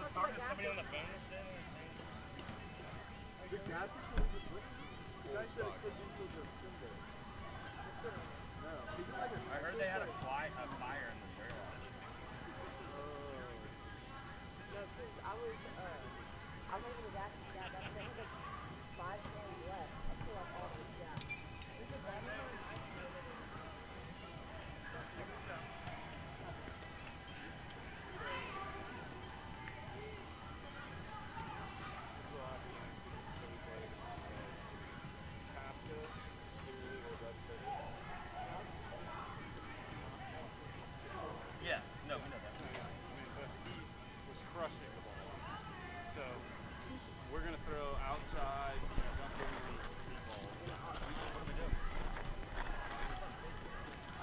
was talking to somebody on the phone yesterday and saying. Did gas the guy said it could be till September. No. I heard they had a fire in the warehouse. No, because I was over the gas station. That they had like 5 cans left up to like all this gas. Is it better? Yeah, no, we know that. But he was crushing the ball. So we're gonna throw outside, don't give me any balls. What do we do?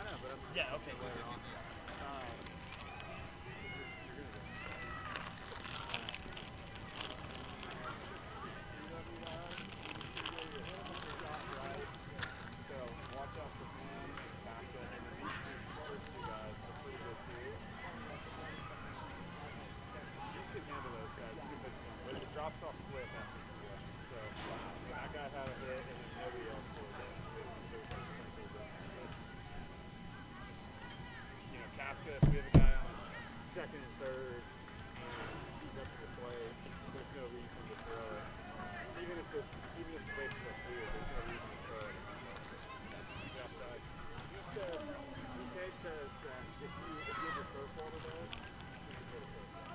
I know, but Yeah, okay, well, so watch out for him, Kafka, and then these first two guys are pretty good too. You can handle those guys. You can pitch them. But it drops off quick after two. So that guy had a hit, and then nobody else scored it. Kafka, if we have a guy on second and third, he's up to the plate. There's no reason to throw it. Even if the bases are clear, there's no reason to throw it. Outside. DK says that if you have a curveball today, you can hit a curveball.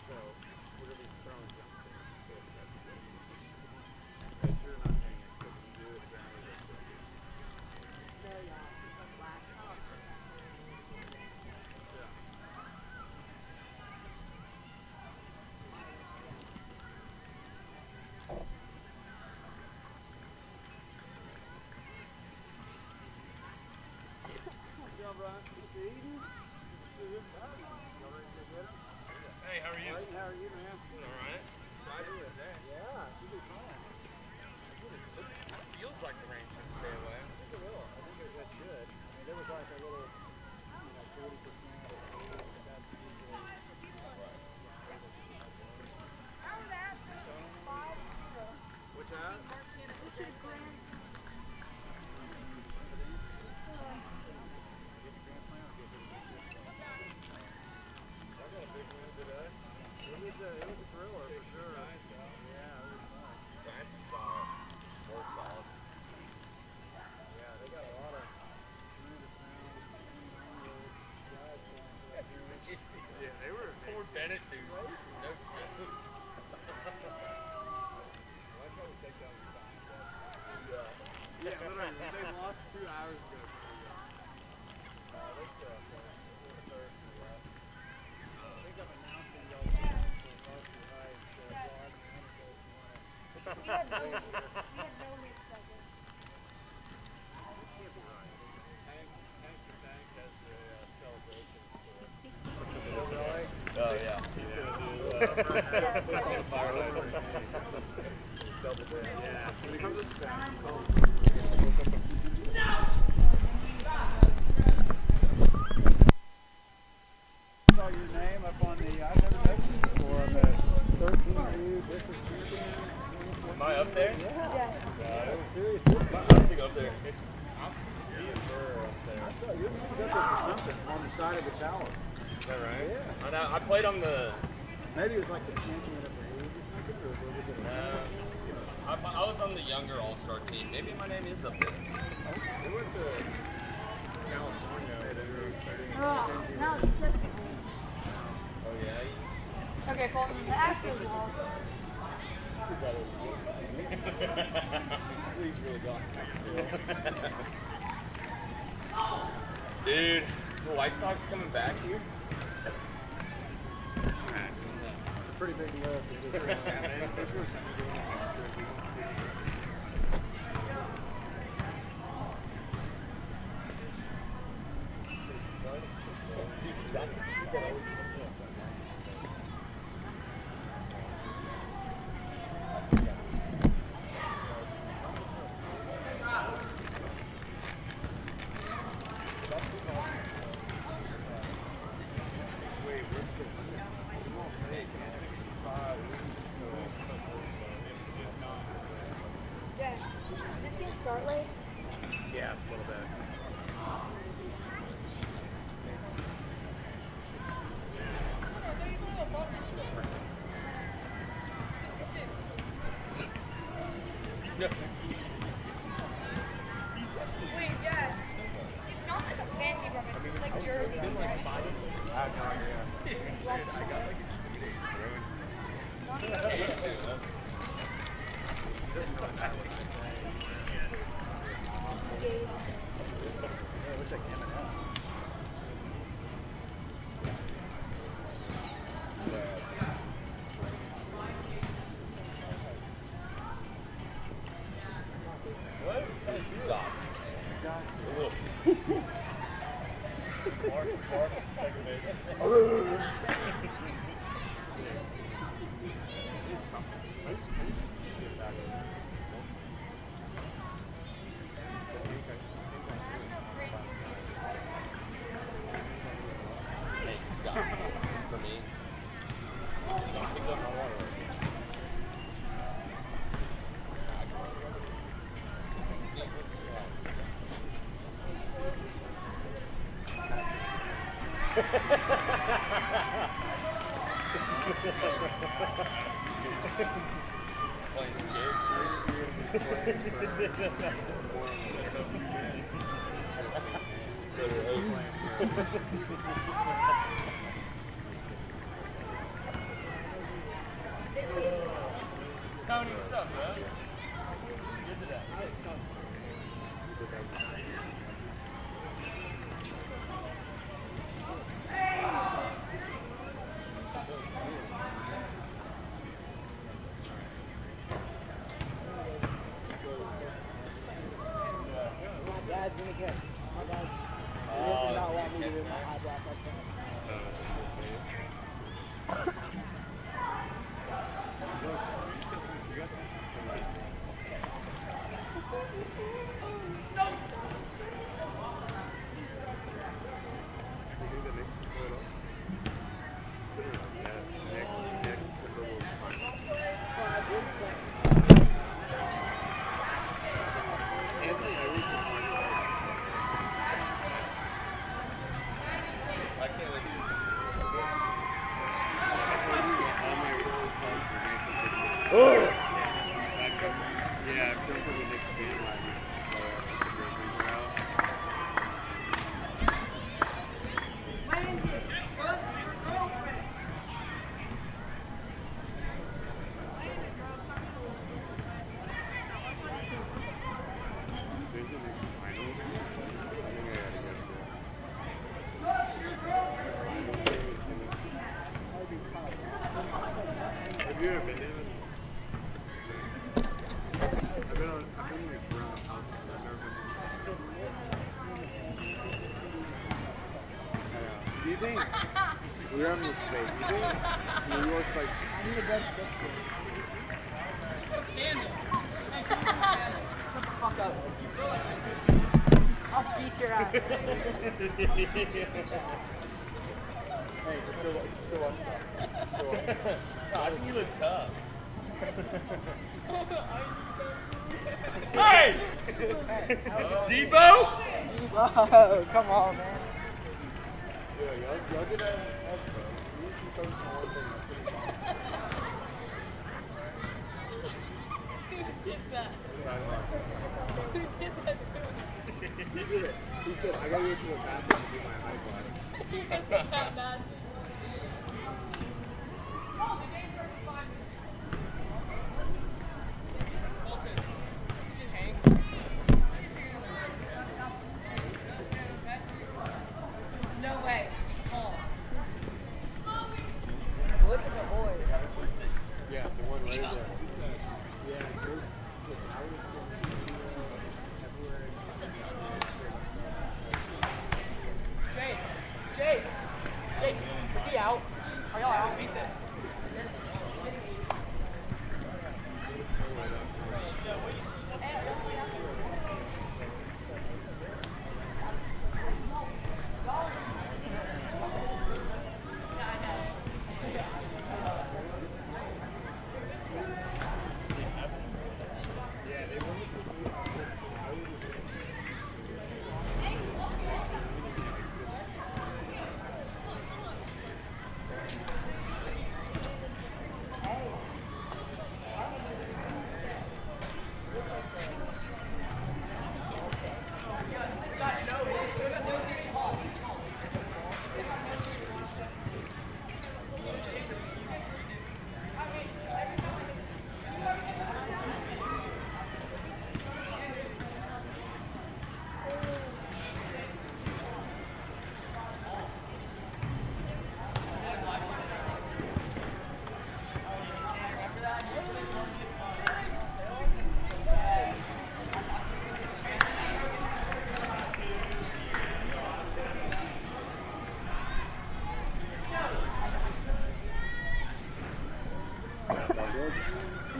So we're gonna be throwing jump balls. Make sure you're not hanging, because if you do it, then it's good. No, yeah. It's black. Yeah. hey, how are you? How are you, man? All right. Yeah, you did fine. It feels like the rain should stay away. I think it will. I think it should. I mean, there was like a little, 40% or 80%. That's usually. What's that? I got a big win today. It was a thriller for sure. Yeah, it was fun. Giants are solid. More solid. Yeah, they got a lot of tremendous guys. Yeah, they were. Poor Bennett, dude. No shit. Yeah, literally. They lost 2 hours ago. Let's go. I think I'm announcing y'all's for Varsity Heights blog. We had no mixed seconds. Hank the Tank has a celebration store. Oh, yeah. He's gonna do push on the fire hydrant. It's double day. Yeah. When it comes to the back, saw your name up on the I've never noticed you before on the 13U district champion. Am I up there? Yeah. That's serious. I don't think up there. I'm me and Burr up there. I saw your name's up there for something on the side of the tower. Is that right? Yeah. I know. I played on the. Maybe it was like the champion of the league or something, or was it I was on the younger All-Star team. Maybe my name is up there. We went to California. Oh, now it's sick. Oh yeah. Okay, Paul, the actual ball. League's really gone. Dude, the White Sox coming back here? It's a pretty big look. Wait, where's the... start late? Yeah, a little bit. Wait, Dad. It's not like a fancy breakfast. It's like Jersey, right? I have no idea. Dude, I got like a 2 days It looks like M&M. What have you got? Mark, second base. Hey, you got for me. Don't pick up my water. Yeah, what's your Playing Tony, what's up, bro? Good to that. Dad's gonna catch. My dad. He Oh, does not so want me you to do catch my that? eyebrow touchdown. I can't wait to Yeah, I'm going for the next game. Have you ever been there? I've been like around the house, but I've never been. Do you think we're on this space? Do you think New York's like I'm the best picture. Shut the fuck up. I'll beat your ass. hey, just go on stuff. I think you look tough. Hey! Debo? Whoa, come on, man. Yeah, y'all get that. You need some coach on one thing. He did it. He said, I gotta go to the bathroom to do my iPod. No way. Oh. Look at the boys. Yeah, the one right there. Yeah, it's a tower. Jake, is he out? Are y'all out?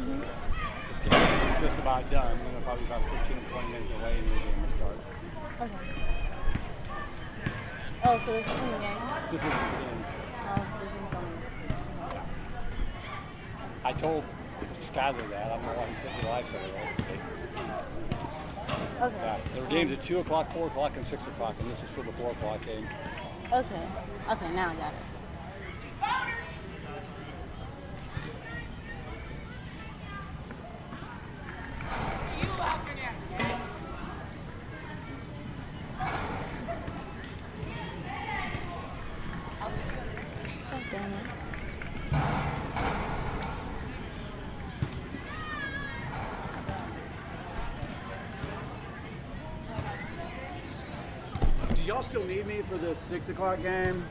This game is just about done. We're probably about 15 or 20 minutes away and the game will start. Okay. Oh, so this is in the game? This is the game. Oh, this is on this week. I told Skyler that. I don't know why he said July said it. Okay. Yeah, there were games at 2 o'clock, 4 o'clock, and 6 o'clock, and this is still the 4 o'clock game. Okay. Okay, now I got it. Oh, damn it. Do y'all still need me for this 6 o'clock game?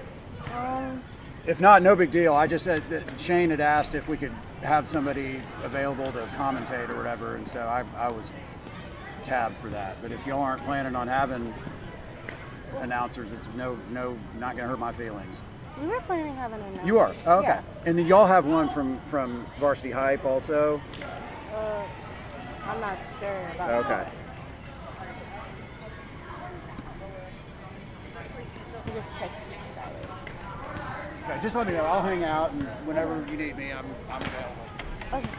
Um, If not, no big deal. I just said that Shane had asked if we could have somebody available to commentate or whatever, and so I was tabbed for that. But if y'all aren't planning on having announcers, it's not going to hurt my feelings. we were planning having an announcer. You are? Oh, okay. Yeah. And then y'all have one from Varsity Hype also? I'm not sure about Okay. that. You just text Skyler. Okay, just let me know. I'll hang out, and whenever you need me, I'm available. Okay.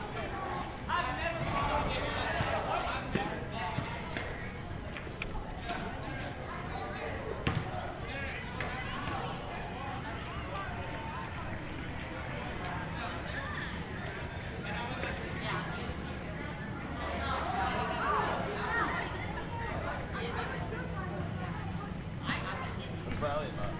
Probably not.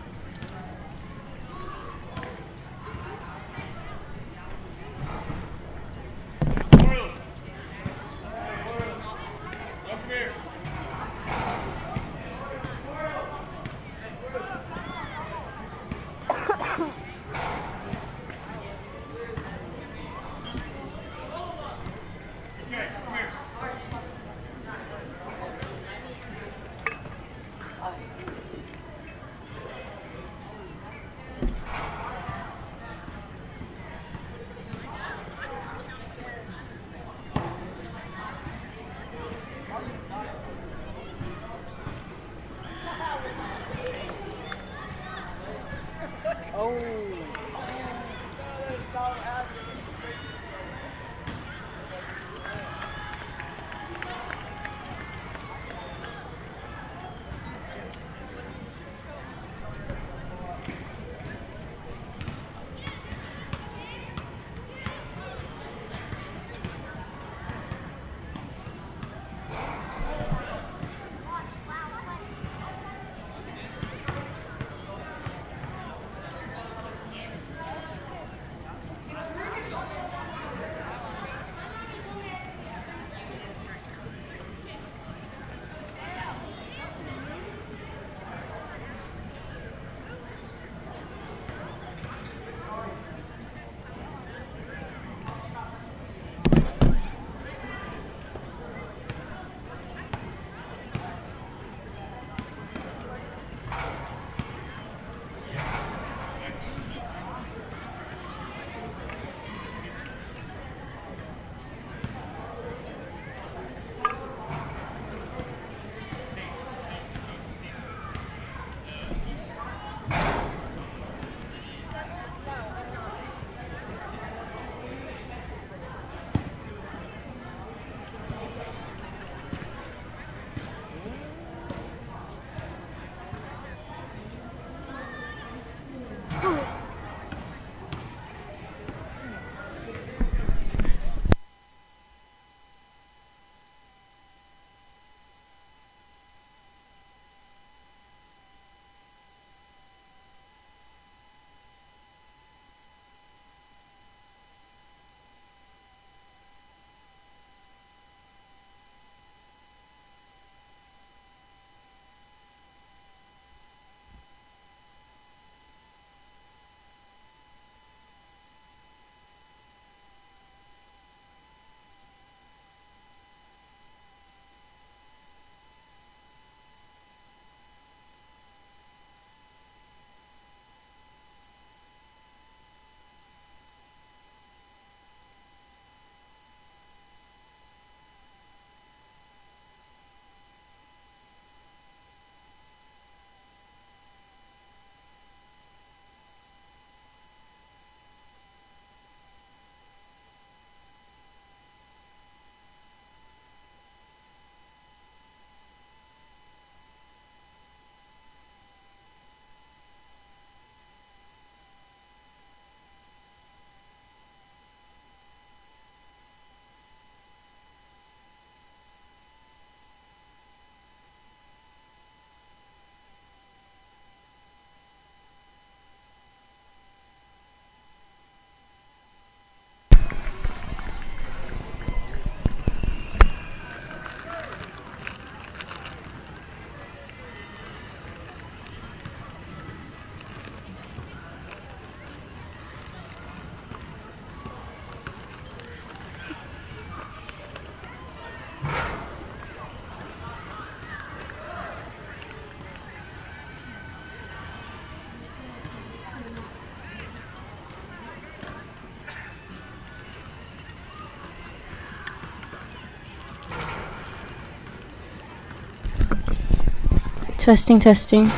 Testing, testing.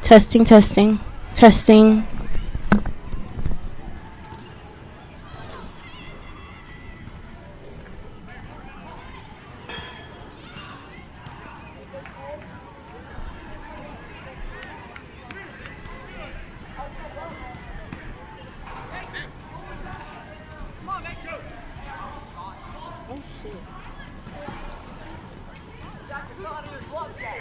Testing, testing. Testing. Oh shit.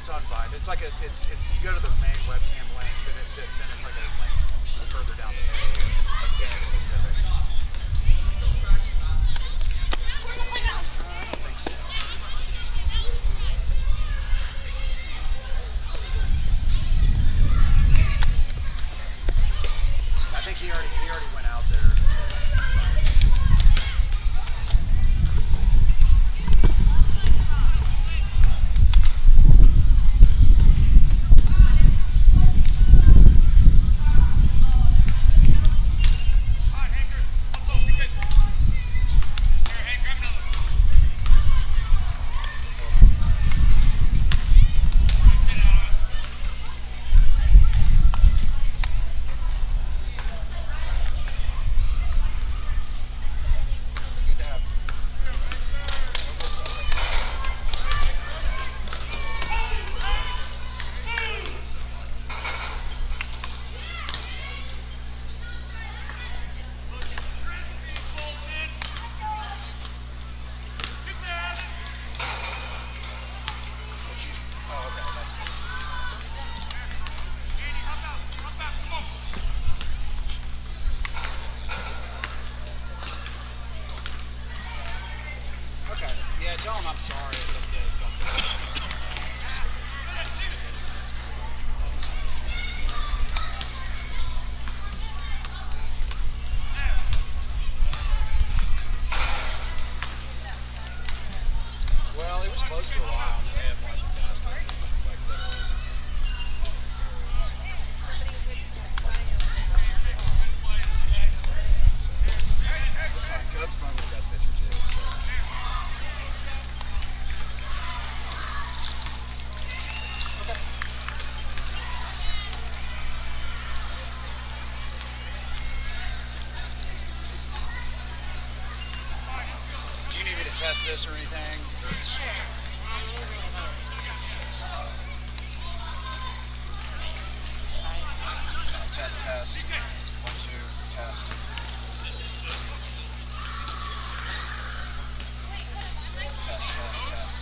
It's on Vype. It's like it's you go to the main webcam link, but then it's like a link further down the page, like game specific. I don't think so. I think he already went out there. Yeah, tell him I'm sorry. Well, it was close for a while, and then they had one disaster. Like literally. It's fine. Cubs run the best pitcher too. So. Okay. Do you need me to test this or anything? Sure. Test. 1, 2, test. Test.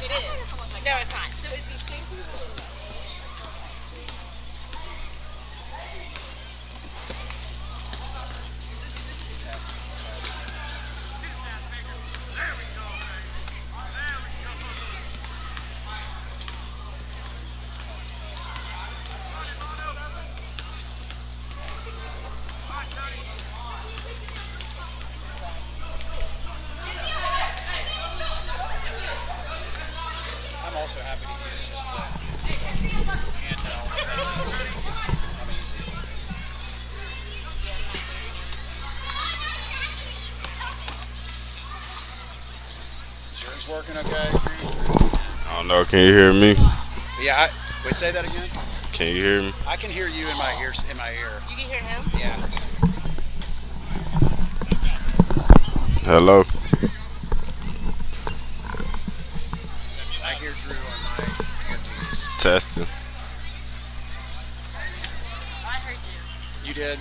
It is. No, it's not. So it's these same people. I'm also happy to use just the handheld. That's easy. I'm easy. Is yours working okay? I don't know. Can you hear me? Yeah. Wait, say that again. Can you hear me? I can hear you in my ear. You can hear him? Yeah. Hello. I hear Drew on my earpiece. Testing. I heard you. You did?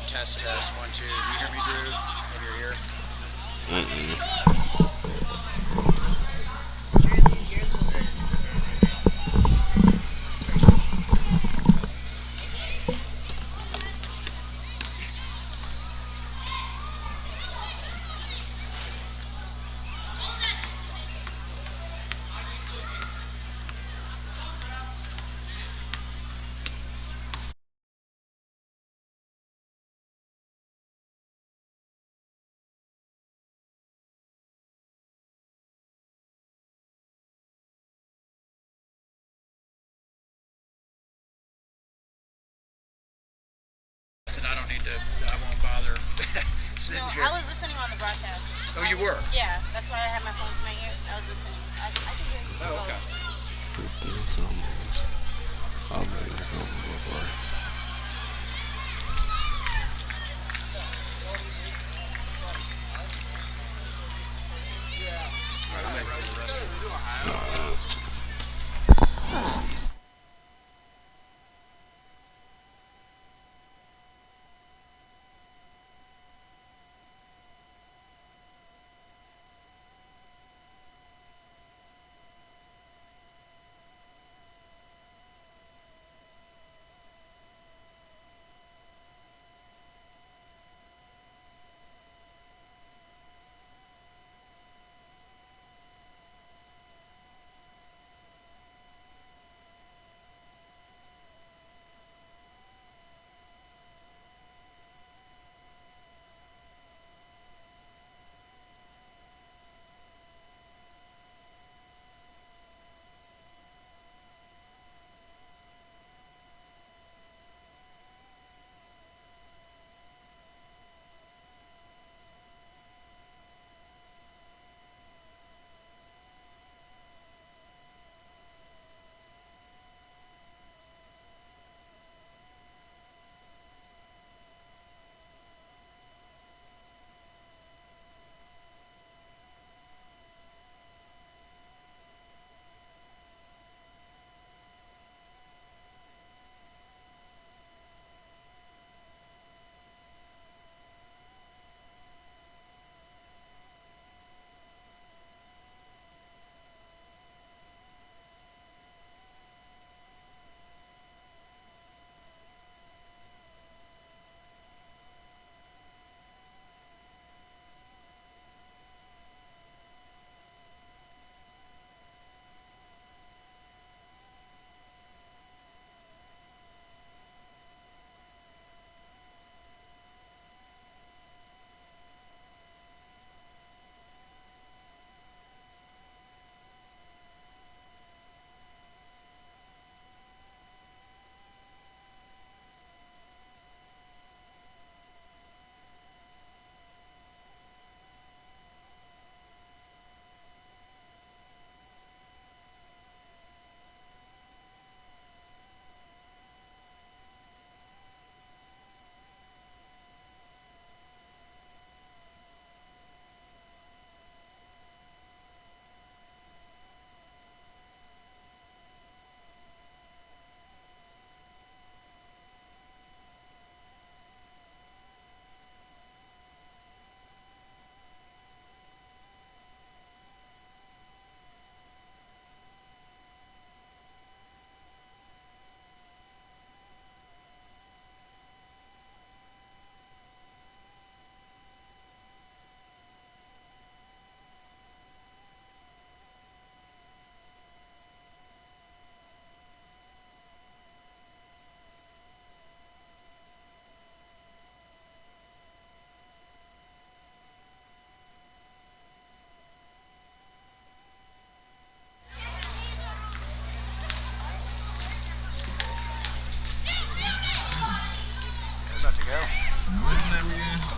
Test. 1, 2. You hear me, Drew? Over your ear? And I don't need to. I won't bother sitting here. I was listening on the broadcast. Oh, you were? Yeah, that's why I had my phone to my ear. I was listening. I can hear you. Oh, okay. All right, I'm ready. rest of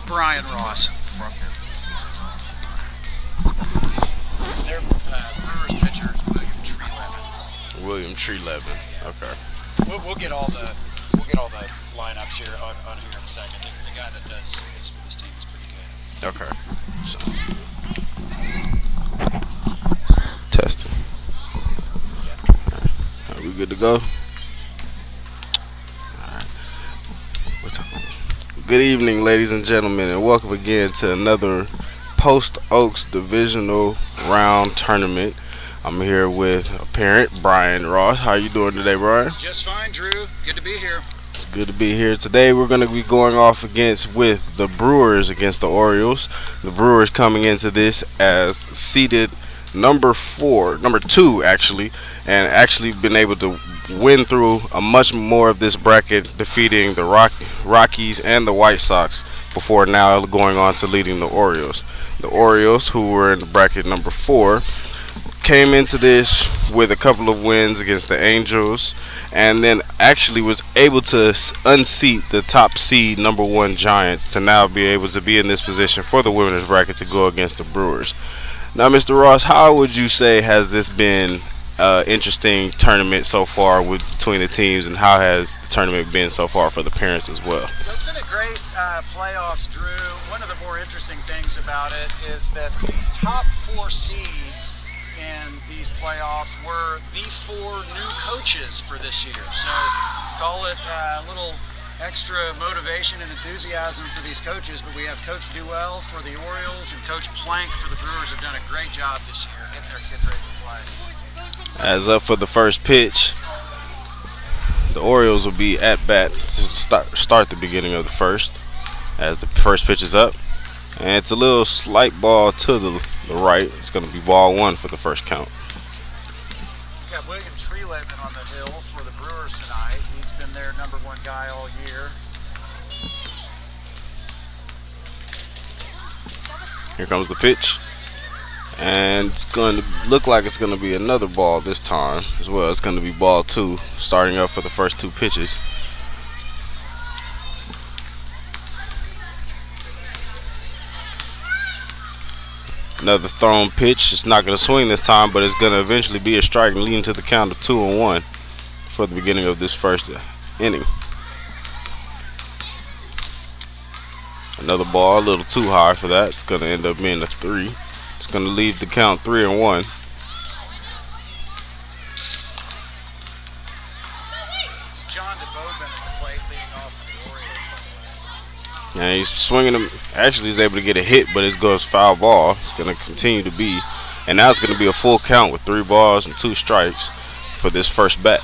Brian Ross. Their Brewers pitcher is William Tree William Tree-Levin. Okay. We'll get all the lineups here on here in a second. The guy that does this for this team is pretty good. Okay. So. Testing. Are we good to go? Alright. Good evening, ladies and gentlemen, and welcome again to another Post Oaks Divisional Round Tournament. I'm here with a parent, Brian Ross. How you doing today, Brian? Just fine, Drew. Good to be here. It's good to be here. Today we're going to be going off with the Brewers against the Orioles. The Brewers coming into this as seeded number 2 actually, and actually been able to win through a much more of this bracket, defeating the Rockies and the White Sox before now going on to leading the Orioles. The Orioles, who were in the bracket number 4, came into this with a couple of wins against the Angels, and then actually was able to unseat the top seed number 1 Giants to now be able to be in this position for the winners bracket to go against the Brewers. Now, Mr. Ross, how would you say has this been interesting tournament so far between the teams, and how has the tournament been so far for the parents as well? Well, it's been a great playoffs, Drew. One of the more interesting things about it is that the top 4 seeds in these playoffs were the 4 new coaches for this year. So call it a little extra motivation and enthusiasm for these coaches, but we have Coach Duell for the Orioles and Coach Plank for the Brewers have done a great job this year getting their kids ready to play. As up for the first pitch, the Orioles will be at bat to start the beginning of the first. As the first pitch is up, and it's a little slight ball to the right. It's going to be ball 1 for the first count. We got William Treelevin on the hill for the Brewers tonight. He's been their #1 guy all year. Here comes the pitch, and it's going to look like it's going to be another ball this time as well. It's going to be ball 2, starting up for the first 2 pitches. Another thrown pitch. It's not going to swing this time, but it's going to eventually be a strike, leading to the count of 2-1 for the beginning of this first inning. Another ball, a little too high for that. It's going to end up being a 3. It's going to leave the count 3-1. John DeBoven at the plate leading off for the Orioles. And he's swinging him. Actually, he's able to get a hit, but it goes foul ball. It's going to continue to be. And now it's going to be a full count with 3 balls and 2 strikes for this first bat.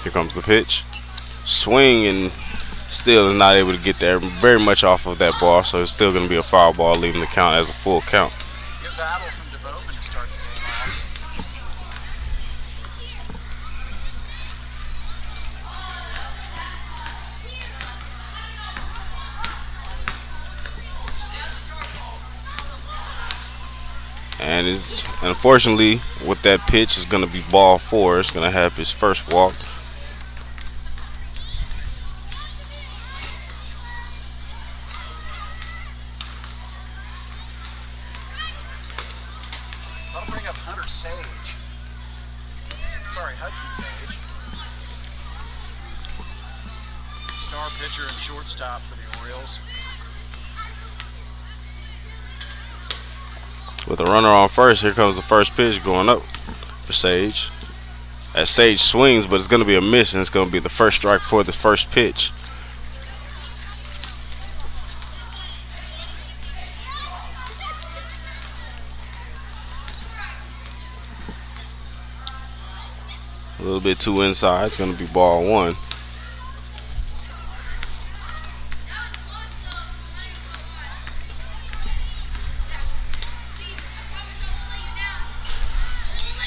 Here comes the pitch. Swing, and still is not able to get there very much off of that ball, so it's still going to be a foul ball, leaving the count as a full count. Good battle from DeBoven to start the game off. And unfortunately, with that pitch, is going to be ball 4. It's going to have his first walk. That'll bring up Hunter Sage. Sorry, Hudson Sage. Star pitcher and shortstop for the Orioles. With a runner on first, here comes the first pitch going up for Sage. As Sage swings, but it's going to be a miss, and it's going to be the first strike for the first pitch. A little bit too inside. It's going to be ball 1.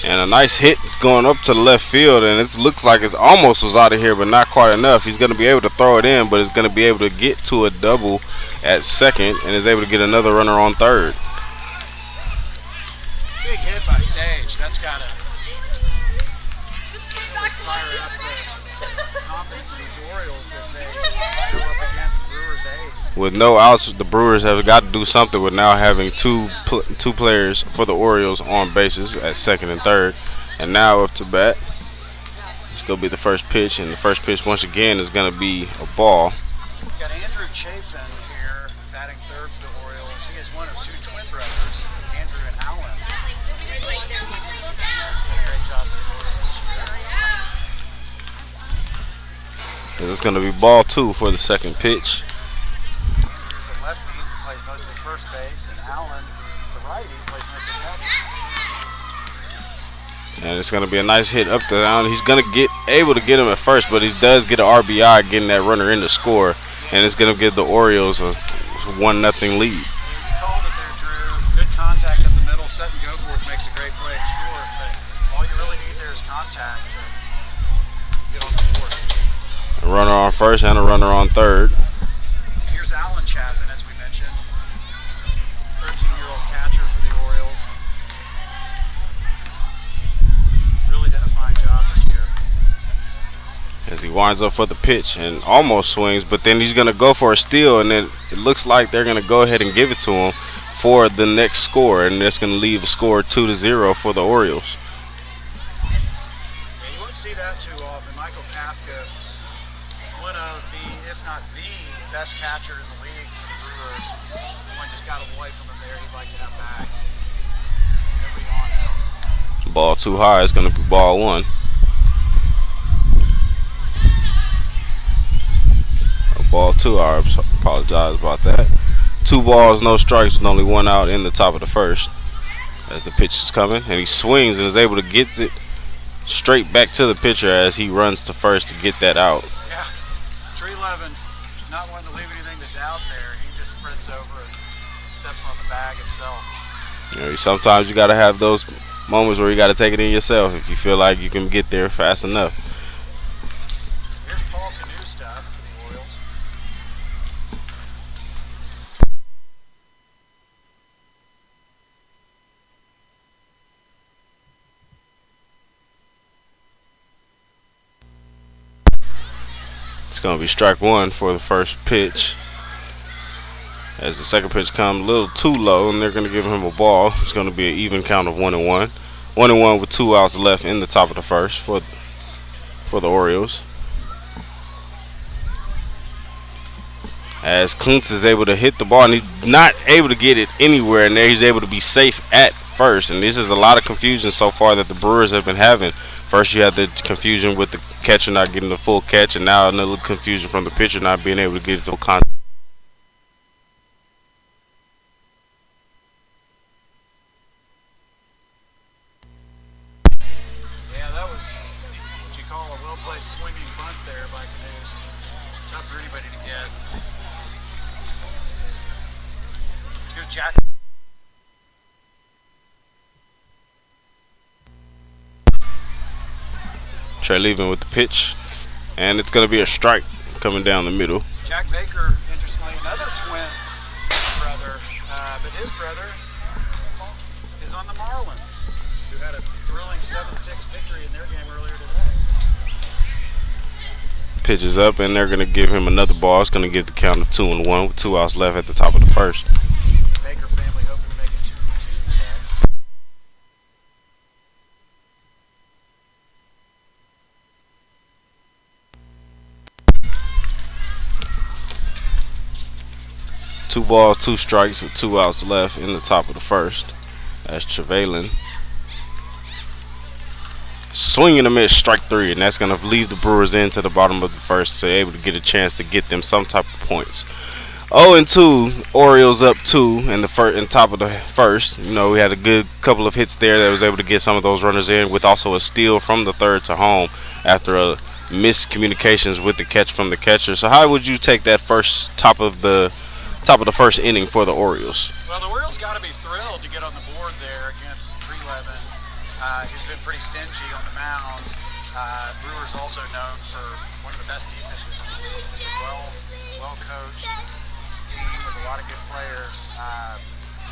And a nice hit. It's going up to the left field, and it looks like it almost was out of here, but not quite enough. He's going to be able to throw it in, but it's going to be able to get to a double at second, and is able to get another runner on third. Big hit by Sage. That's got to fire up the confidence of these Orioles as they go up against Brewers ace. With no outs, the Brewers have got to do something with now having two players for the Orioles on bases at second and third. And now up to bat. It's going to be the first pitch, and the first pitch once again is going to be a ball. We've got Andrew Chafin here batting third for the Orioles. He is one of 2 twin brothers, Andrew and Alan. Done a great job for the Orioles this year. It's going to be ball 2 for the second pitch. Andrew's a lefty, plays mostly first base, and Alan, the righty, plays mostly catcher. And it's going to be a nice hit up the down. He's going to get able to get him at first, but he does get an RBI, getting that runner in the score, and it's going to give the Orioles a 1-0 lead. You called it there, Drew. Good contact up the middle. Set and go for it makes a great play short, but all you really need there is contact to get on the board. A runner on first and a runner on third. Here's Alan Chafin, as we mentioned. 13-year-old catcher for the Orioles. Really did a fine job this year. As he winds up for the pitch and almost swings, but then he's going to go for a steal, and then it looks like they're going to go ahead and give it to him for the next score, and that's going to leave a score 2-0 for the Orioles. Yeah, you won't see that that too often. Michael Kafka, one of the, if not the best catcher in the league for the Brewers. One just got away from him there. He'd like to have back. Every on now. Ball too high. It's going to be ball one. Ball two. I apologize about that. 2 balls, no strikes, with only 1 out in the top of the first. As the pitch is coming, and he swings and is able to get it straight back to the pitcher as he runs to first to get that out. Yeah, Tree Levin, not wanting to leave anything to doubt there. He just sprints over and steps on the bag himself. You know, sometimes you got to have those moments where you got to take it in yourself if you feel like you can get there fast enough. Here's Paul Canoe stuff for the Orioles. It's going to be strike 1 for the first pitch. As the second pitch comes a little too low, and they're going to give him a ball. It's going to be an even count of 1-1. 1-1 with 2 outs left in the top of the first for the Orioles. As Kuntz is able to hit the ball, and he's not able to get it anywhere, and there he's able to be safe at first. And this is a lot of confusion so far that the Brewers have been having. First you had the confusion with the catcher not getting the full catch, and now another confusion from the pitcher not being able to get it to contact. Yeah, that was what you call a well-placed swinging bunt there by Canoes. Tough for anybody to get. Here's Jack. Trey Levin with the pitch, and it's going to be a strike coming down the middle. Jack Baker, interestingly, another twin brother, but his brother is on the Marlins, who had a thrilling 7-6 victory in their game earlier today. Pitch is up, and they're going to give him another ball. It's going to give the count of 2-1 with 2 outs left at the top of the first. Baker family hoping to make it 2-2 today. Two balls, 2 strikes with 2 outs left in the top of the first. That's Trevelyan. Swing and a miss, strike 3, and that's going to leave the Brewers into the bottom of the first, so they're able to get a chance to get them some type of points. 0-2, Orioles up 2 in the top of the first. You know, we had a good couple of hits there that was able to get some of those runners in, with also a steal from the third to home after a miscommunications with the catch from the catcher. So how would you take that first top of the first inning for the Orioles? Well, the Orioles got to be thrilled to get on the board there against Tree Levin. He's been pretty stingy on the mound. Brewers also known for one of the best defenses in the league. It's a well-coached team with a lot of good players.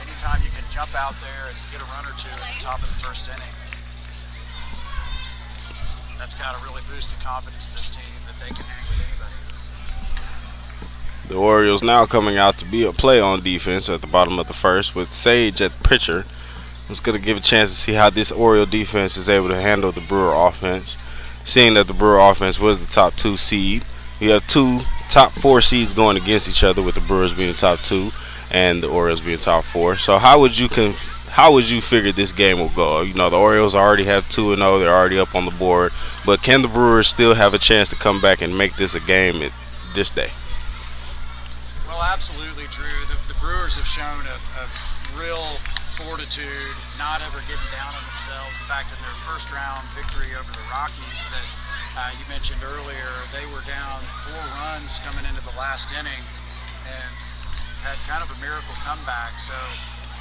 Anytime you can jump out there and get a run or two at the top of the first inning, that's got to really boost the confidence of this team that they can hang with anybody. The Orioles now coming out to be a play on defense at the bottom of the first with Sage at pitcher. It's going to give a chance to see how this Oriole defense is able to handle the Brewer offense. Seeing that the Brewer offense was the top 2 seed, you have 2 top 4 seeds going against each other, with the Brewers being the top 2 and the Orioles being top 4. So how would you figure this game will go? You know, the Orioles already have 2-0, they're already up on the board, but can the Brewers still have a chance to come back and make this a game this day? Well, absolutely, Drew. The Brewers have shown a real fortitude, not ever getting down on themselves. In fact, in their first round victory over the Rockies that you mentioned earlier, they were down 4 runs coming into the last inning and had kind of a miracle comeback. So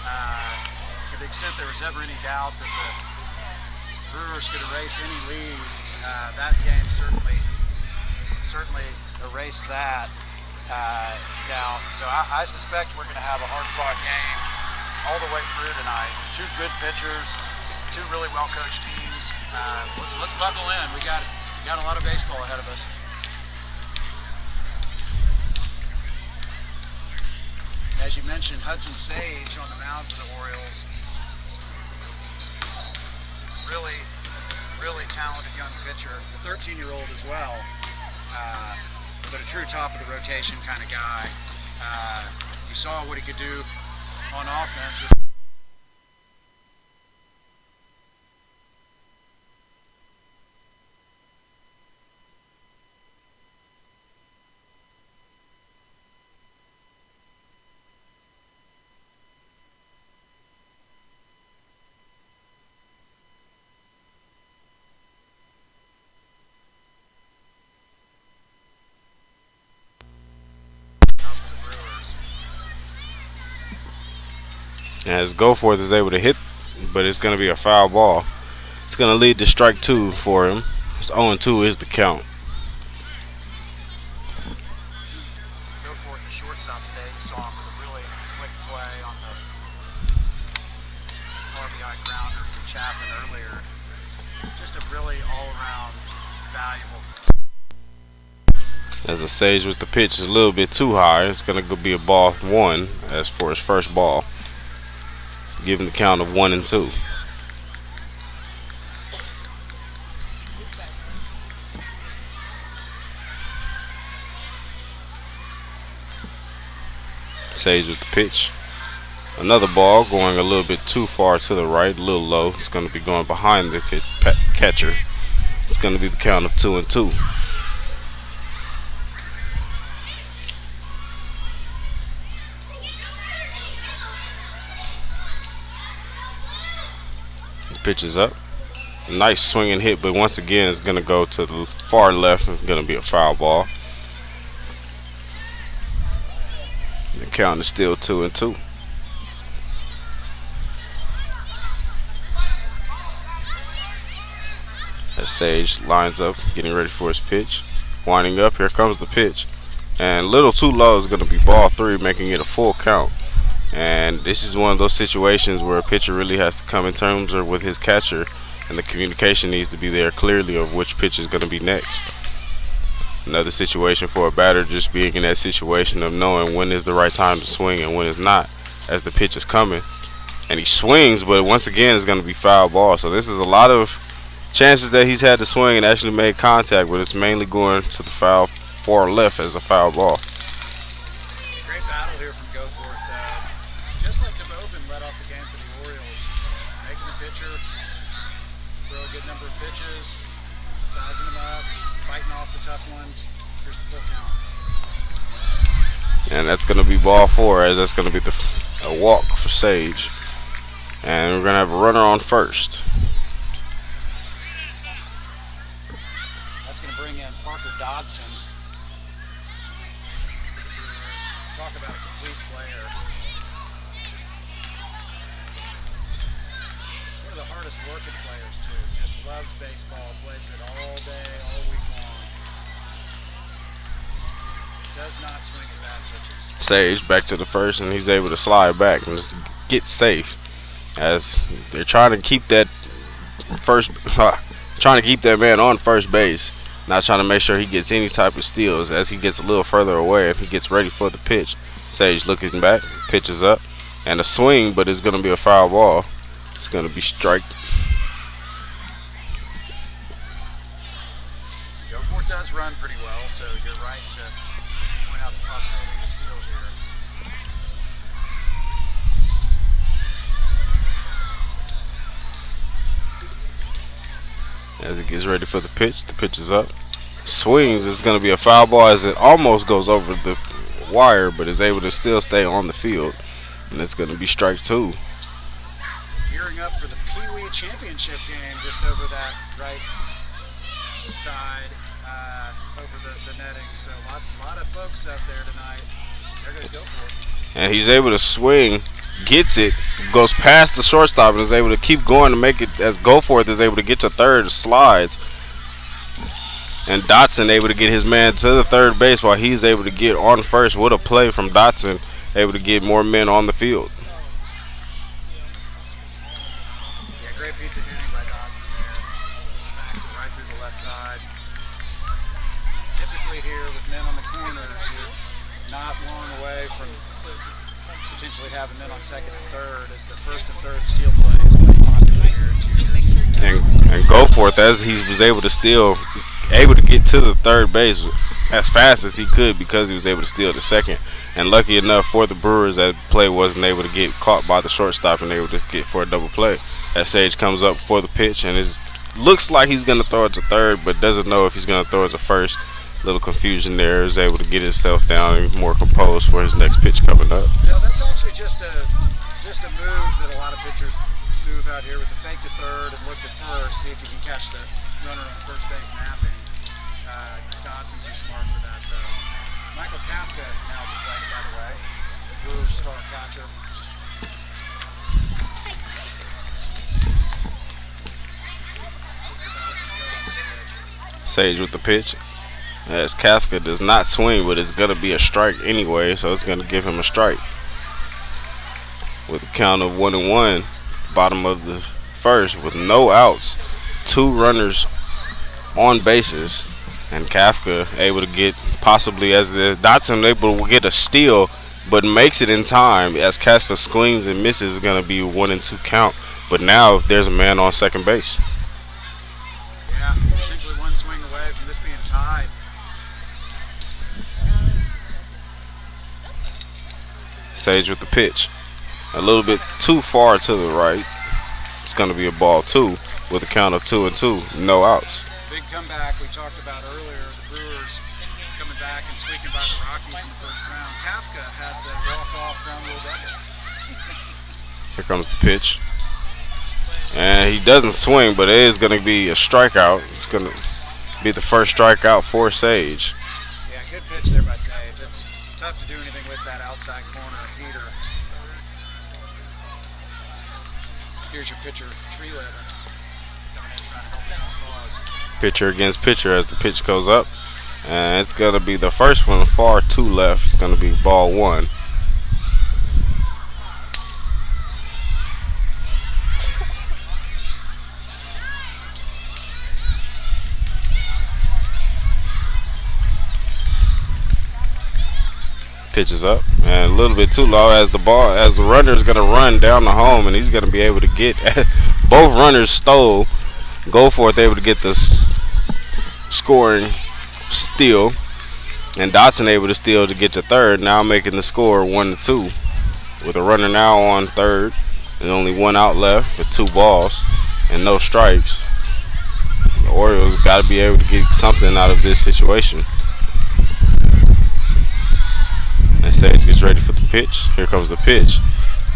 to the extent there was ever any doubt that the Brewers could erase any lead, that game certainly erased that doubt. So I suspect we're going to have a hard-fought game all the way through tonight. 2 good pitchers, 2 really well-coached teams. Let's buckle in. We got a lot of baseball ahead of us. As you mentioned, Hudson Sage on the mound for the Orioles. Really really talented young pitcher, a 13-year-old as well, but a true top of the rotation kind of guy. You saw what he could do on offense. As Goforth is able to hit, but it's going to be a foul ball. It's going to lead to strike 2 for him. It's 0-2 is the count. Goforth, the shortstop today, you saw him with a really slick play on the RBI grounder from Chapman earlier. Just a really all-around valuable. As the Sage with the pitch is a little bit too high, it's going to be a ball 1 as for his first ball. Give him the count of 1-2. Sage with the pitch. Another ball going a little bit too far to the right, a little low. It's going to be going behind the catcher. It's going to be the count of 2-2. Pitch is up. Nice swinging hit, but once again it's going to go to the far left. It's going to be a foul ball. The count is still 2-2. As Sage lines up, getting ready for his pitch. Winding up, here comes the pitch. And a little too low is going to be ball 3, making it a full count. And this is one of those situations where a pitcher really has to come in terms with his catcher, and the communication needs to be there clearly of which pitch is going to be next. Another situation for a batter just being in that situation of knowing when is the right time to swing and when is not as the pitch is coming. And he swings, but once again it's going to be foul ball. So this is a lot of chances that he's had to swing and actually made contact, but it's mainly going to the foul far left as a foul ball. Great battle here from Goforth. Just like DeBoven led off the game for the Orioles, making the pitcher throw a good number of pitches, sizing them up, fighting off the tough ones. Here's the full count. And that's going to be ball 4, as that's going to be a walk for Sage. And we're going to have a runner on first. That's going to bring in Parker Dodson. Talk about a complete player. One of the hardest working players too. Just loves baseball, plays it all day, all week long. Does not swing at bad pitches. Sage back to the first, and he's able to slide back and just get safe, as they're trying to keep that man on first base, not trying to make sure he gets any type of steals. As he gets a little further away and he gets ready for the pitch, Sage looking back, pitches up, and a swing, but it's going to be a foul ball. It's going to be strike. Goforth does run pretty well, so you're right to point out the possibility of steals here. As he gets ready for the pitch is up. Swings, it's going to be a foul ball as it almost goes over the wire, but is able to still stay on the field. And it's going to be strike 2. Gearing up for the Pee Wee Championship game just over that right side, over the netting. So a lot of folks out there tonight. There goes Goforth. And he's able to swing, gets it, goes past the shortstop, and is able to keep going to make it, as Goforth is able to get to third, slides. And Dotson able to get his man to the third base while he's able to get on first. What a play from Dotson, able to get more men on the field. Yeah, great piece of hitting by Dotson there. Smacks it right through the left side. Typically here with men on the corners, you're not long away from potentially having men on second and third, as the first and third steal play is quite popular here. And Goforth forth as he was able to get to the third base as fast as he could because he was able to steal the second. And lucky enough for the Brewers, that play wasn't able to get caught by the shortstop and able to get for a double play. As Sage comes up for the pitch and looks like he's going to throw it to third, but doesn't know if he's going to throw it to first. Little confusion there. Is able to get himself down and more composed for his next pitch coming up. Yeah, that's actually just a move that a lot of pitchers move out here with the fake to third and look to first, see if you can catch the runner on first base napping. Dodson's too smart for that though. Michael Kafka now at the plate, by the way. Brewers star catcher. Sage with the pitch. As Kafka does not swing, but it's going to be a strike anyway, so it's going to give him a strike. With a count of 1-1, bottom of the first, with no outs, 2 runners on bases, and Kafka able to get possibly as the Dotson able to get a steal, but makes it in time as Kafka swings and misses. Is going to be 1-2 count. But now if there's a man on second base. Yeah, potentially one swing away from this being tied. Sage with the pitch. A little bit too far to the right. It's going to be a ball 2 with a count of 2-2. No outs. Big comeback we talked about earlier. The Brewers coming back and squeaking by the Rockies in the first round. Kafka had the walk-off ground rule double. Here comes the pitch. And he doesn't swing, but it is going to be a strikeout. It's going to be the first strikeout for Sage. Yeah, good pitch there by Sage. It's tough to do anything with that outside corner heater. Here's your pitcher, Tree Living, coming in trying to help his own cause. Pitcher against pitcher as the pitch goes up. And it's going to be the first one, far to left. It's going to be ball 1. Pitches up and a little bit too low as the runner is going to run down the home, and he's going to be able to get both runners stole. Goforth able to get the scoring steal, and Dotson able to steal to get to third, now making the score 1-2 with a runner now on third and only 1 out left with 2 balls and no strikes. The Orioles got to be able to get something out of this situation. And Sage gets ready for the pitch. Here comes the pitch.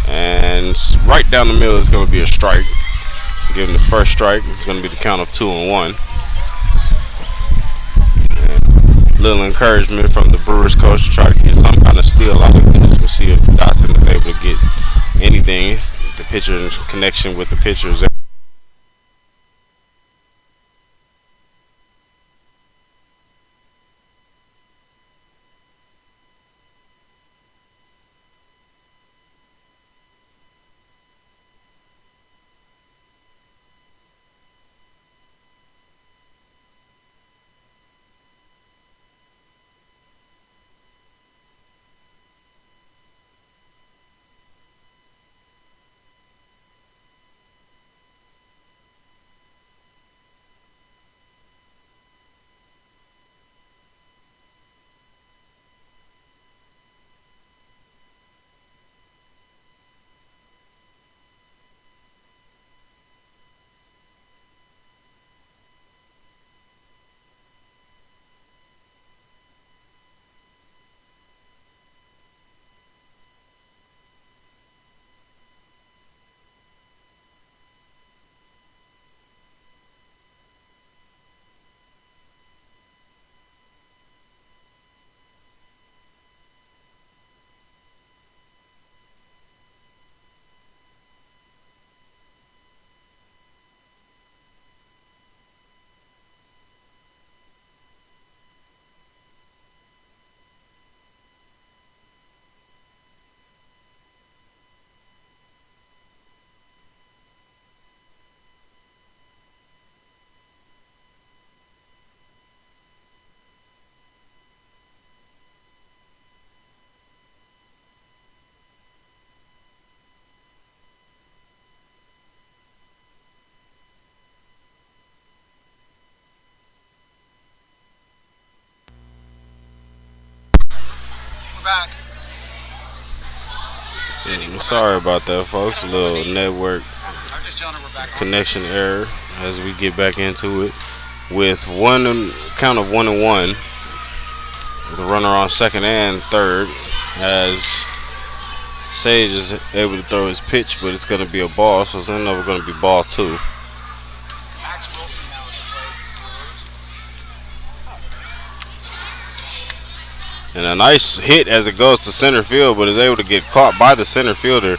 And right down the middle is going to be a strike. Give him the first strike. It's going to be the count of 2-1. And little encouragement from the Brewers coach to try to get some kind of steal out of this. We'll see if Dotson is able to get anything. The pitcher connection with the pitchers. we're back. Cindy, we're Sorry back. about that, folks. A little network I'm just telling her we're back. connection error as we get back into it with count of 1-1. The runner on second and third as Sage is able to throw his pitch, but it's going to be a ball, so it's never going to be ball 2. Max Wilson now at the plate. And a nice hit as it goes to center field, but is able to get caught by the center fielder.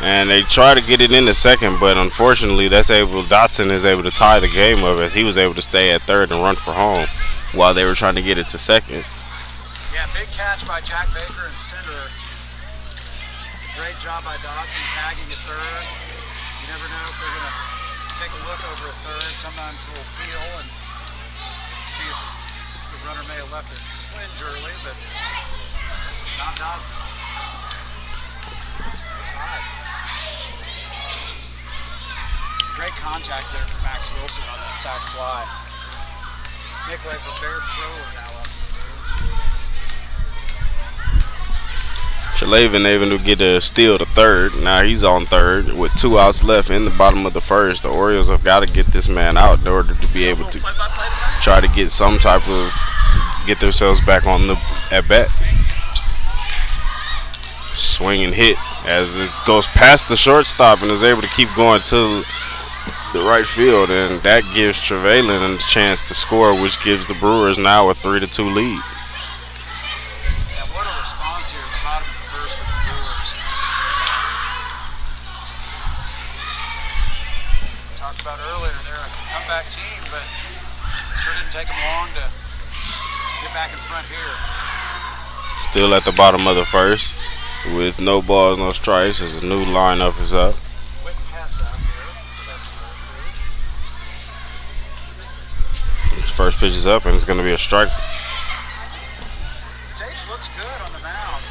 And they try to get it into second, but unfortunately Dotson is able to tie the game up as he was able to stay at third and run for home while they were trying to get it to second. Yeah, big catch by Jack Baker in center. Great job by Dotson tagging at third. You never know if they're going to take a look over at third. Sometimes they'll peel and see if the runner may have left it swinge early, but not Dotson. Great contact there for Max Wilson on that sac fly. Make way for Bear Thrower now up. Chalavin able to get a steal to third. Now he's on third with 2 outs left in the bottom of the first. The Orioles have got to get this man out in order to be able to try to get some type of get themselves back on the at bat. Swing and hit as it goes past the shortstop and is able to keep going to the right field, and that gives Trevelyan a chance to score, which gives the Brewers now a 3-2 lead. About earlier, they're a comeback team, but sure didn't take them long to get back in front here. Still at the bottom of the first with no balls, no strikes as the new lineup is up. His first pitch is up and it's going to be a strike. Sage looks good on the mound.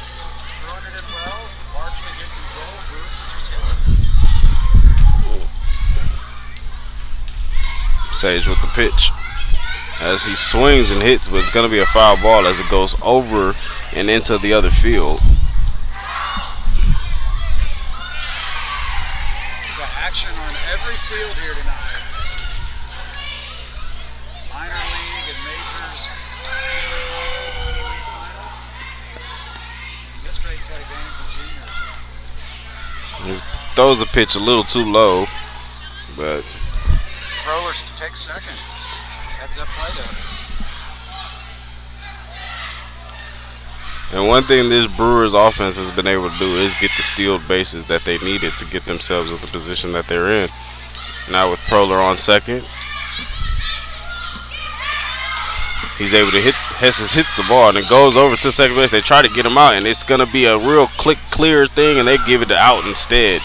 Throwing it in well, largely good control. Brewers just hit it. Sage with the pitch as he swings and hits, but it's going to be a foul ball as it goes over and into the other field. Got action on every field here tonight. Minor league and majors, semifinals, Little League final. This grade set of games in juniors. He throws the pitch a little too low, but Rollers to take second. Heads up play though. and one thing this Brewers offense has been able to do is get the steal bases that they needed to get themselves in the position that they're in. Now with Proler on second, he's able to hit the ball and it goes over to second base. They try to get him out and it's going to be a real clear thing and they give it out instead.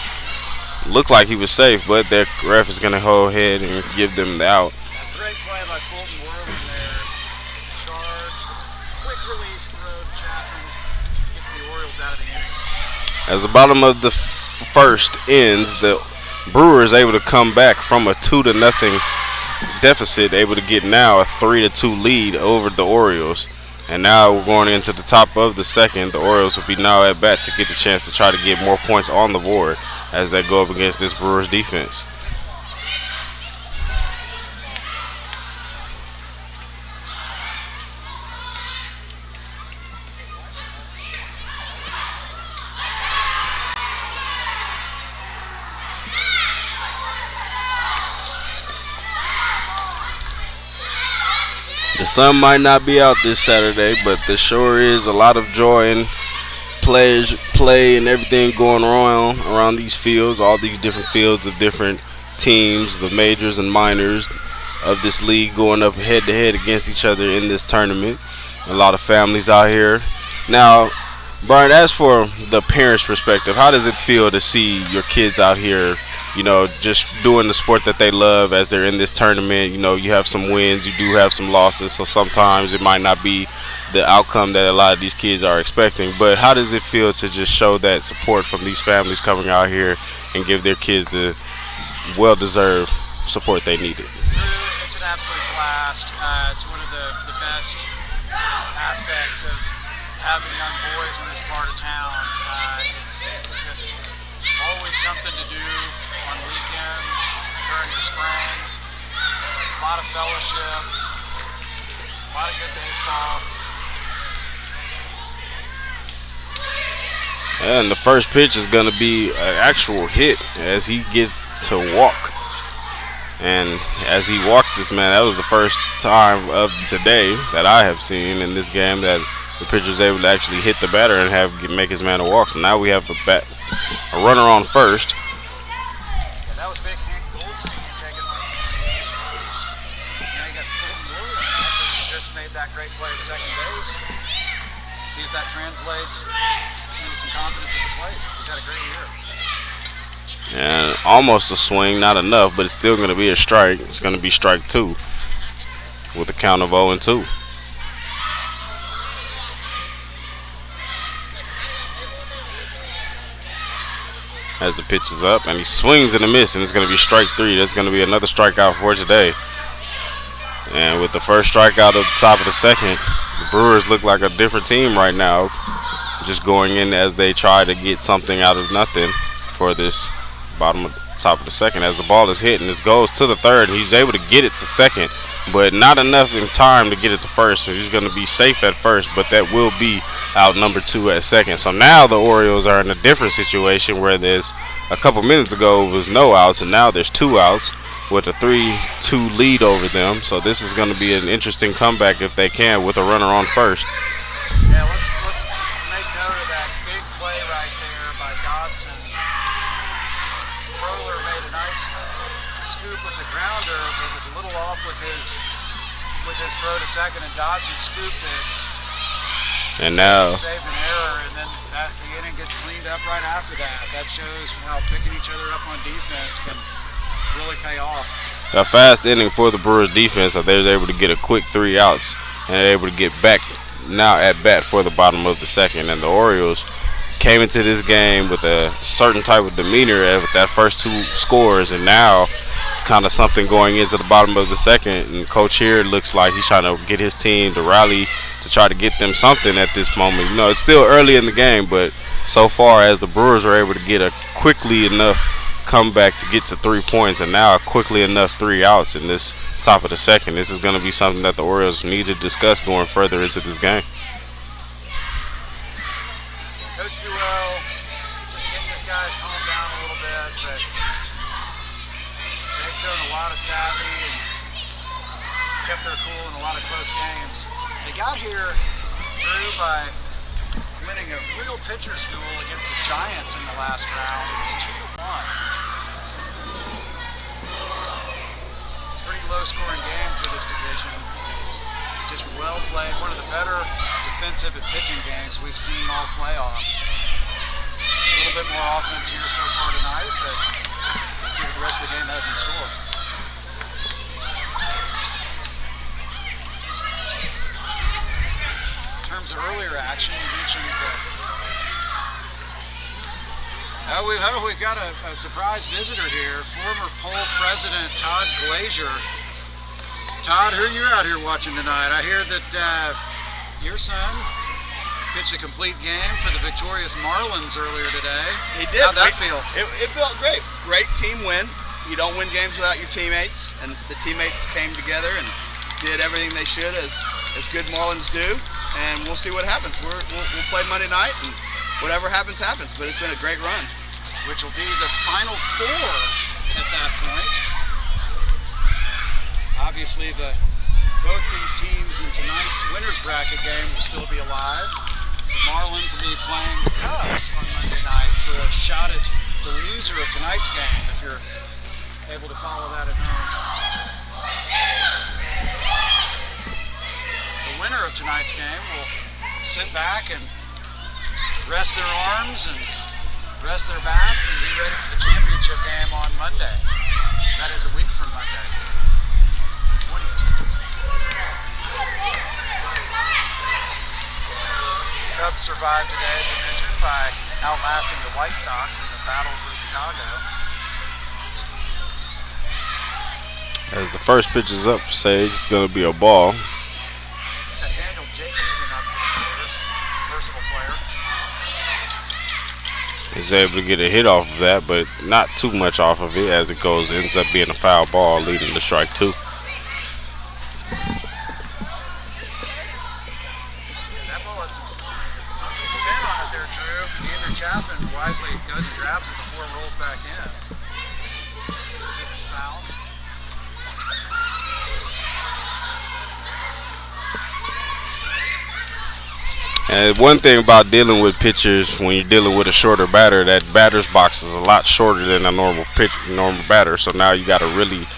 Looked like he was safe, but their ref is going to go ahead and give them the out. Great play by Fulton Worthing there. Charge, quick release throw to Chapman. Gets the Orioles out of the inning. As the bottom of the first ends, the Brewers able to come back from a 2-0 deficit, able to get now a 3-2 lead over the Orioles. And now we're going into the top of the second. The Orioles will be now at bat to get the chance to try to get more points on the board as they go up against this Brewers defense. The sun might not be out this Saturday, but there sure is a lot of joy and play and everything going on around these fields, all these different fields of different teams, the majors and minors of this league going up head to head against each other in this tournament. A lot of families out here. Now, Brian, as for the parents' perspective, how does it feel to see your kids out here, you know, just doing the sport that they love as they're in this tournament? You know, you have some wins, you do have some losses, so sometimes it might not be the outcome that a lot of these kids are expecting. But how does it feel to just show that support from these families coming out here and give their kids the well-deserved support they needed? It's an absolute blast. It's one of the best aspects of having young boys in this part of town. It's just always something to do on weekends, during the spring. A lot of fellowship, a lot of good baseball. And the first pitch is going to be an actual hit as he gets to walk. And as he walks this man, that was the first time of today that I have seen in this game that the pitcher is able to actually hit the batter and make his man a walk. So now we have a runner on first. Yeah, that was big Hank Goldstein taking one. Now you got Fulton Williams who just made that great play at second base. See if that translates into some confidence at the plate. He's had a great year. And almost a swing, not enough, but it's still going to be a strike. It's going to be strike 2 with a count of 0-2. As the pitch is up, and he swings and a miss, and it's going to be strike 3. That's going to be another strikeout for today. And with the first strikeout at the top of the second, the Brewers look like a different team right now, just going in as they try to get something out of nothing for this top of the second. As the ball is hit and this goes to the third, he's able to get it to second, but not enough in time to get it to first. So he's going to be safe at first, but that will be out number 2 at second. So now the Orioles are in a different situation where there's a couple minutes ago was no outs, and now there's 2 outs with a 3-2 lead over them. So this is going to be an interesting comeback if they can with a runner on first. Yeah, let's make note of that big play right there by Dodson. Troller made a nice scoop of the grounder, but was a little off with his throw to second, and Dodson scooped it. And now saved an error, and then the inning gets cleaned up right after that. That shows how picking each other up on defense can really pay off. A fast inning for the Brewers defense, so they were able to get a quick 3 outs and they're able to get back now at bat for the bottom of the second. And the Orioles came into this game with a certain type of demeanor with that first 2 scores, and now it's kind of something going into the bottom of the second, and Coach here looks like he's trying to get his team to rally to try to get them something at this moment. You know, it's still early in the game, but so far as the Brewers were able to get a quickly enough comeback to get to 3 points, and now quickly enough 3 outs in this top of the second, this is going to be something that the Orioles need to discuss going further into this game. Coach Duell just getting his guys calmed down a little bit, but they've shown a lot of savvy and kept their cool in a lot of close games. They got here, Drew, by winning a real pitcher's duel against the Giants in the last round. It was 2-1. Pretty low-scoring game for this division. Just well played. One of the better defensive and pitching games we've seen all playoffs. A little bit more offense here so far tonight, but we'll see what the rest of the game has in store. In terms of earlier action, you mentioned that we've got a surprise visitor here, former poll president Todd Glazier. Todd, who are you out here watching tonight? I hear that your son pitched a complete game for the victorious Marlins earlier today. He did. How'd that feel? It felt great. Great team win. You don't win games without your teammates, and the teammates came together and did everything they should as good Marlins do, and we'll see what happens. We'll play Monday night, and whatever happens, happens, but it's been a great run. Which will be the final 4 at that point. Obviously, both these teams in tonight's winner's bracket game will still be alive. The Marlins will be playing the Cubs on Monday night for a shot at the loser of tonight's game, if you're able to follow that at home. The winner of tonight's game will sit back and rest their arms and rest their bats and be ready for the championship game on Monday. That is a week from Monday. Cubs survived today, as we mentioned, by outlasting the White Sox in the battle for Chicago. As the first pitch is up for Sage, it's going to be a ball. Daniel Jacobson up for the Brewers. is able to get a hit off of that, but not too much off of it as it ends up being a foul ball leading to strike 2. That ball had some funky spin on it there, Drew. Andrew Chaffin wisely goes and grabs it before it rolls back in. Foul. And one thing about dealing with pitchers when you're dealing with a shorter batter, that batter's box is a lot shorter than a normal batter. So now you got to really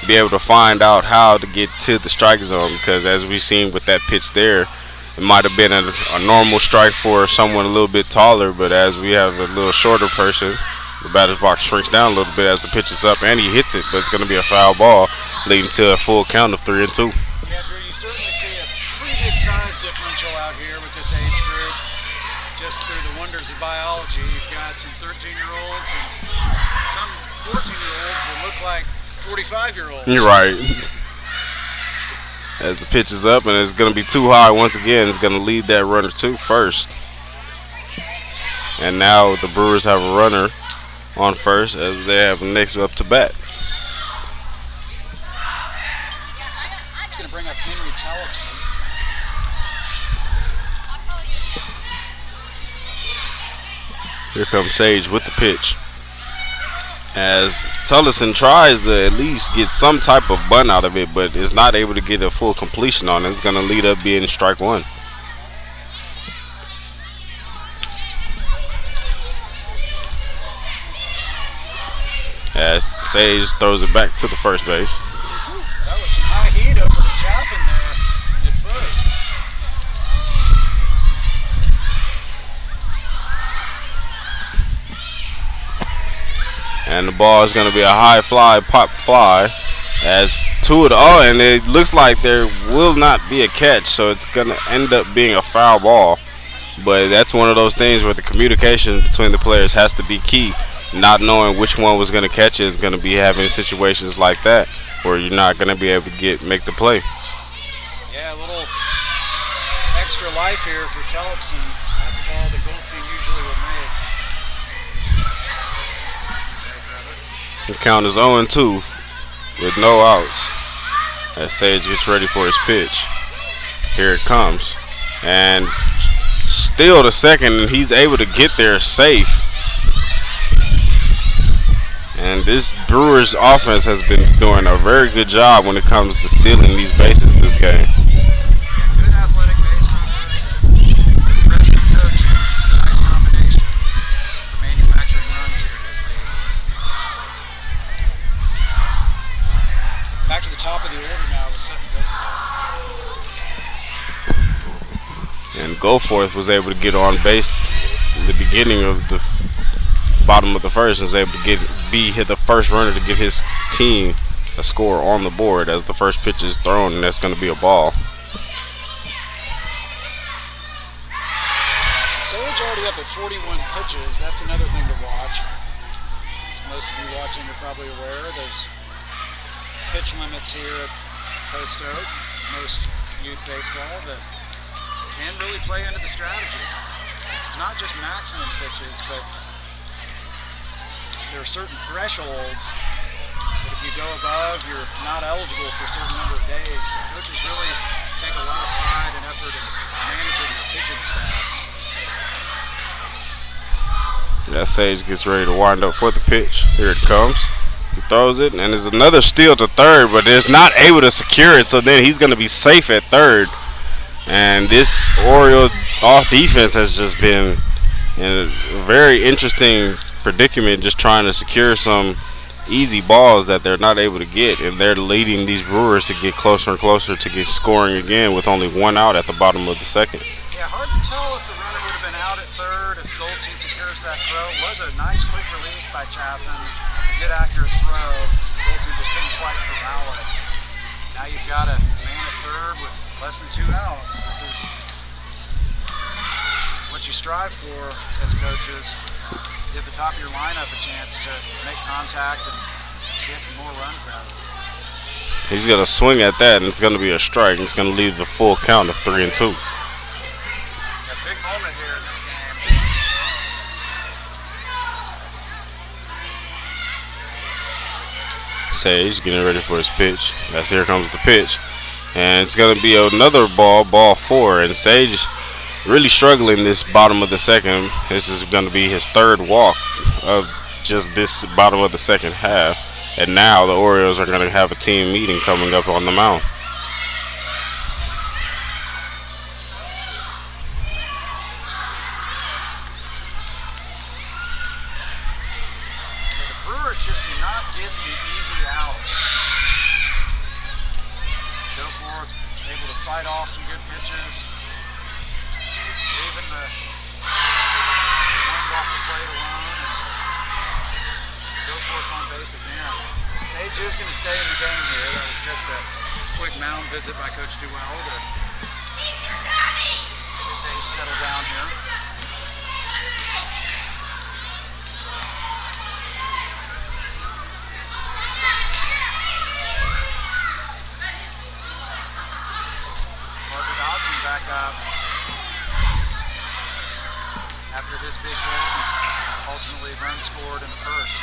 be able to find out how to get to the strike zone, because as we've seen with that pitch there, it might have been a normal strike for someone a little bit taller, but as we have a little shorter person, the batter's box shrinks down a little bit as the pitch is up, and he hits it, but it's going to be a foul ball leading to a full count of 3-2. Yeah, Drew, you certainly see a pretty big size differential out here with this age group. Just through the wonders of biology, you've got some 13-year-olds and some 14-year-olds that look like 45-year-olds. You're right. As the pitch is up and it's going to be too high once again, it's going to lead that runner to first. And now the Brewers have a runner on first as they have the next up to bat. It's going to bring up Henry Tellefson. Here comes Sage with the pitch. As Tellefson tries to at least get some type of bunt out of it, but is not able to get a full completion on it. It's going to lead up being strike 1. As Sage throws it back to the first base. That was some high heat over the Chaffin there at first. And the ball is going to be a high fly, pop fly. As and it looks like there will not be a catch, so it's going to end up being a foul ball. But that's one of those things where the communication between the players has to be key. Not knowing which one was going to catch it is going to be having situations like that where you're not going to be able to make the play. Yeah, a little extra life here for Tellefson. That's a ball that Goldstein usually would make. The count is 0-2 with no outs as Sage gets ready for his pitch. Here it comes. And still to second, and he's able to get there safe. And this Brewers offense has been doing a very good job when it comes to stealing these bases this game. Good athletic base runners, aggressive coaching. It's a nice combination for manufacturing runs here in this league. Back to the top of the order now with Sutton Goforth. And Goforth was able to get on base in the beginning of the bottom of the first and was able to hit the first runner to get his team a score on the board as the first pitch is thrown, and that's going to be a ball. Sage already up at 41 pitches. That's another thing to watch. As most of you watching are probably aware, there's pitch limits here at Post Oak, most youth baseball, that can really play into the strategy. It's not just maximum pitches, but there are certain thresholds that if you go above, you're not eligible for a certain number of days. So coaches really take a lot of pride and effort in managing their pitching staff. That Sage gets ready to wind up for the pitch. Here it comes. He throws it, and there's another steal to third, but is not able to secure it, so then he's going to be safe at third. And this Orioles off defense has just been in a very interesting predicament, just trying to secure some easy balls that they're not able to get, and they're leading these Brewers to get closer and closer to get scoring again with only 1 out at the bottom of the second. Yeah, hard to tell if the runner would have been out at third if Goldstein secures that throw. It was a nice quick release by Chaffin, a good accurate throw. Goldstein just couldn't quite corral it. Now you've got a man at third with less than 2 outs. This is what you strive for as coaches. Give the top of your lineup a chance to make contact and get more runs out of it. He's going to swing at that, and it's going to be a strike. It's going to leave the full count of 3-2. A big moment here in this game. Sage getting ready for his pitch. That's here comes the pitch. And it's going to be another ball 4. And Sage really struggling this bottom of the second. This is going to be his third walk of just this bottom of the second half. And now the Orioles are going to have a team meeting coming up on the mound. The Brewers just do not get the easy outs. Go forth, able to fight off some good pitches. Leaving the ones off the plate alone. And go forth on base again. Sage is going to stay in the game here. That was just a quick mound visit by Coach Duell to get Sage settle down here. Back up after his big hit, and ultimately run scored in the first.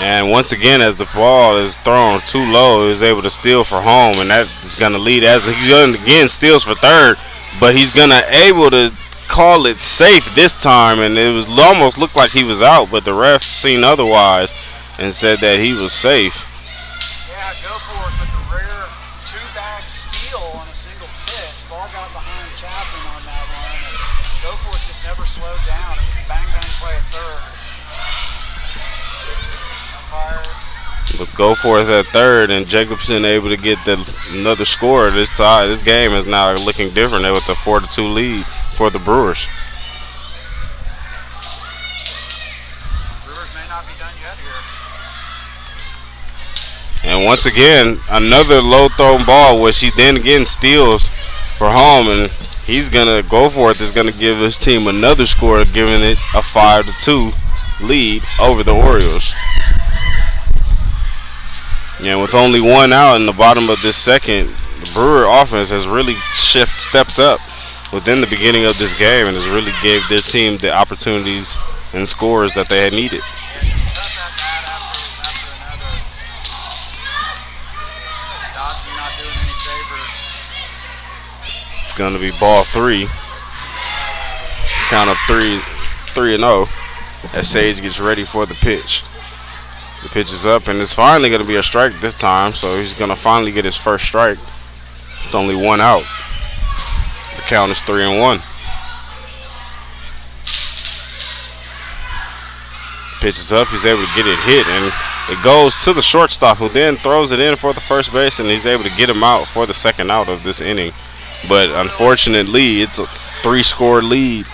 And once again, as the ball is thrown too low, he's able to steal for home, and that is going to lead as he again steals for third, but he's going to able to call it safe this time, and it was almost looked like he was out, but the ref seen otherwise and said that he was safe. Yeah, go for it with the rare two-bag steal on a single pitch. Ball got behind Chapman on that one, and go for it just never slowed down. It was a bang-bang play at third. But go for it at third, and Jacobson able to get another score. This game is now looking different with a 4-2 lead for the Brewers. Brewers may not be done yet here. And once again, another low thrown ball, which he then again steals for home, and he's gonna go for it. Is gonna give his team another score, giving it a 5-2 lead over the Orioles. And with only one out in the bottom of this second, the Brewer offense has really stepped up within the beginning of this game and has really gave their team the opportunities and scores that they had needed. It's going to be ball 3. Count up 3-0 as Sage gets ready for the pitch. The pitch is up, and it's finally going to be a strike this time, so he's going to finally get his first strike with only one out. The count is 3-1. Pitch is up, he's able to get it hit, and it goes to the shortstop, who then throws it in for the first base, and he's able to get him out for the second out of this inning. But unfortunately, it's a 3-score lead,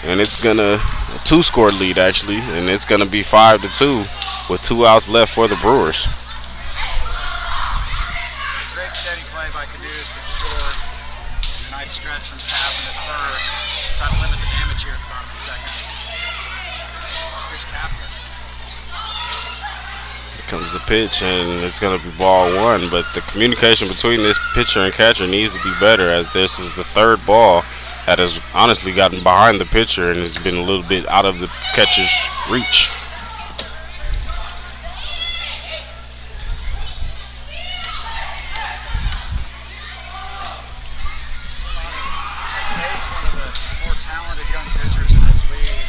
and it's gonna a 2-score lead actually, and it's gonna be 5-2 with 2 outs left for the Brewers. Great steady play by Caduce to short. Nice stretch from Chapman at first. Try to limit the damage here at the bottom of the second. Here's Kaplan. Here comes the pitch, and it's gonna be ball 1. But the communication between this pitcher and catcher needs to be better, as this is the third ball that has honestly gotten behind the pitcher and has been a little bit out of the catcher's reach. Sage's one of the more talented young pitchers in this league.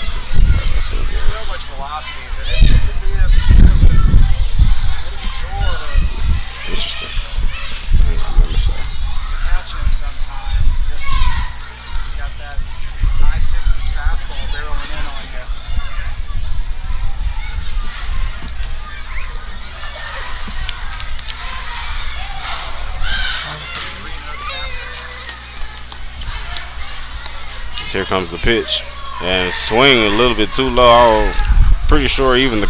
So much velocity that it could be a little bit short of Interesting. catch him sometimes. Just got that high 60s fastball barreling in on you. Here comes the pitch, and swing a little bit too low. I'm pretty sure even the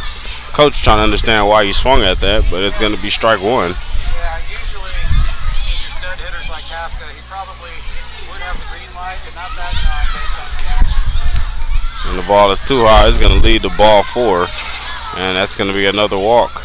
coach trying to understand why he swung at that, but it's going to be strike 1. Yeah, usually with your stud hitters like Kafka, he probably would have the green light, but not that time based on the action. And the ball is too high. It's going to lead to ball 4, and that's going to be another walk.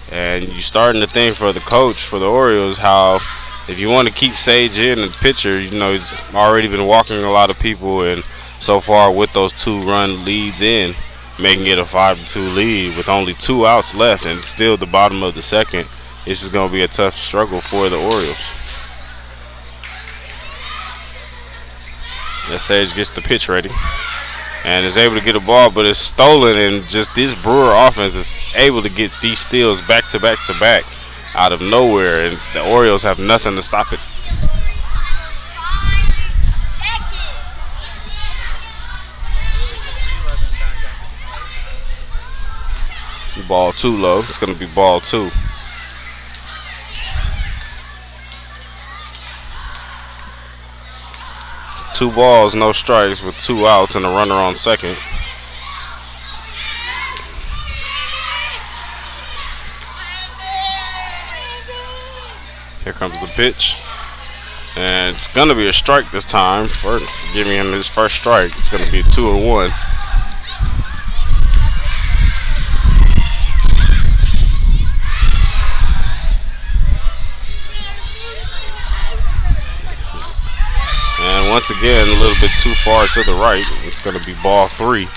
And you're starting to think for the coach for the Orioles how if you want to keep Sage in the pitcher, you know, he's already been walking a lot of people, and so far with those 2-run leads in, making it a 5-2 lead with only 2 outs left and still the bottom of the second. This is going to be a tough struggle for the Orioles. That Sage gets the pitch ready and is able to get a ball, but it's stolen, and just this Brewer offense is able to get these steals back to back to back out of nowhere, and the Orioles have nothing to stop it. Ball 2 low. It's going to be ball 2. Two balls, no strikes, with 2 outs and a runner on second. Here comes the pitch. And it's going to be a strike this time. For giving him his first strike. It's going to be 2-1. And once again, a little bit too far to the right. It's going to be ball 3.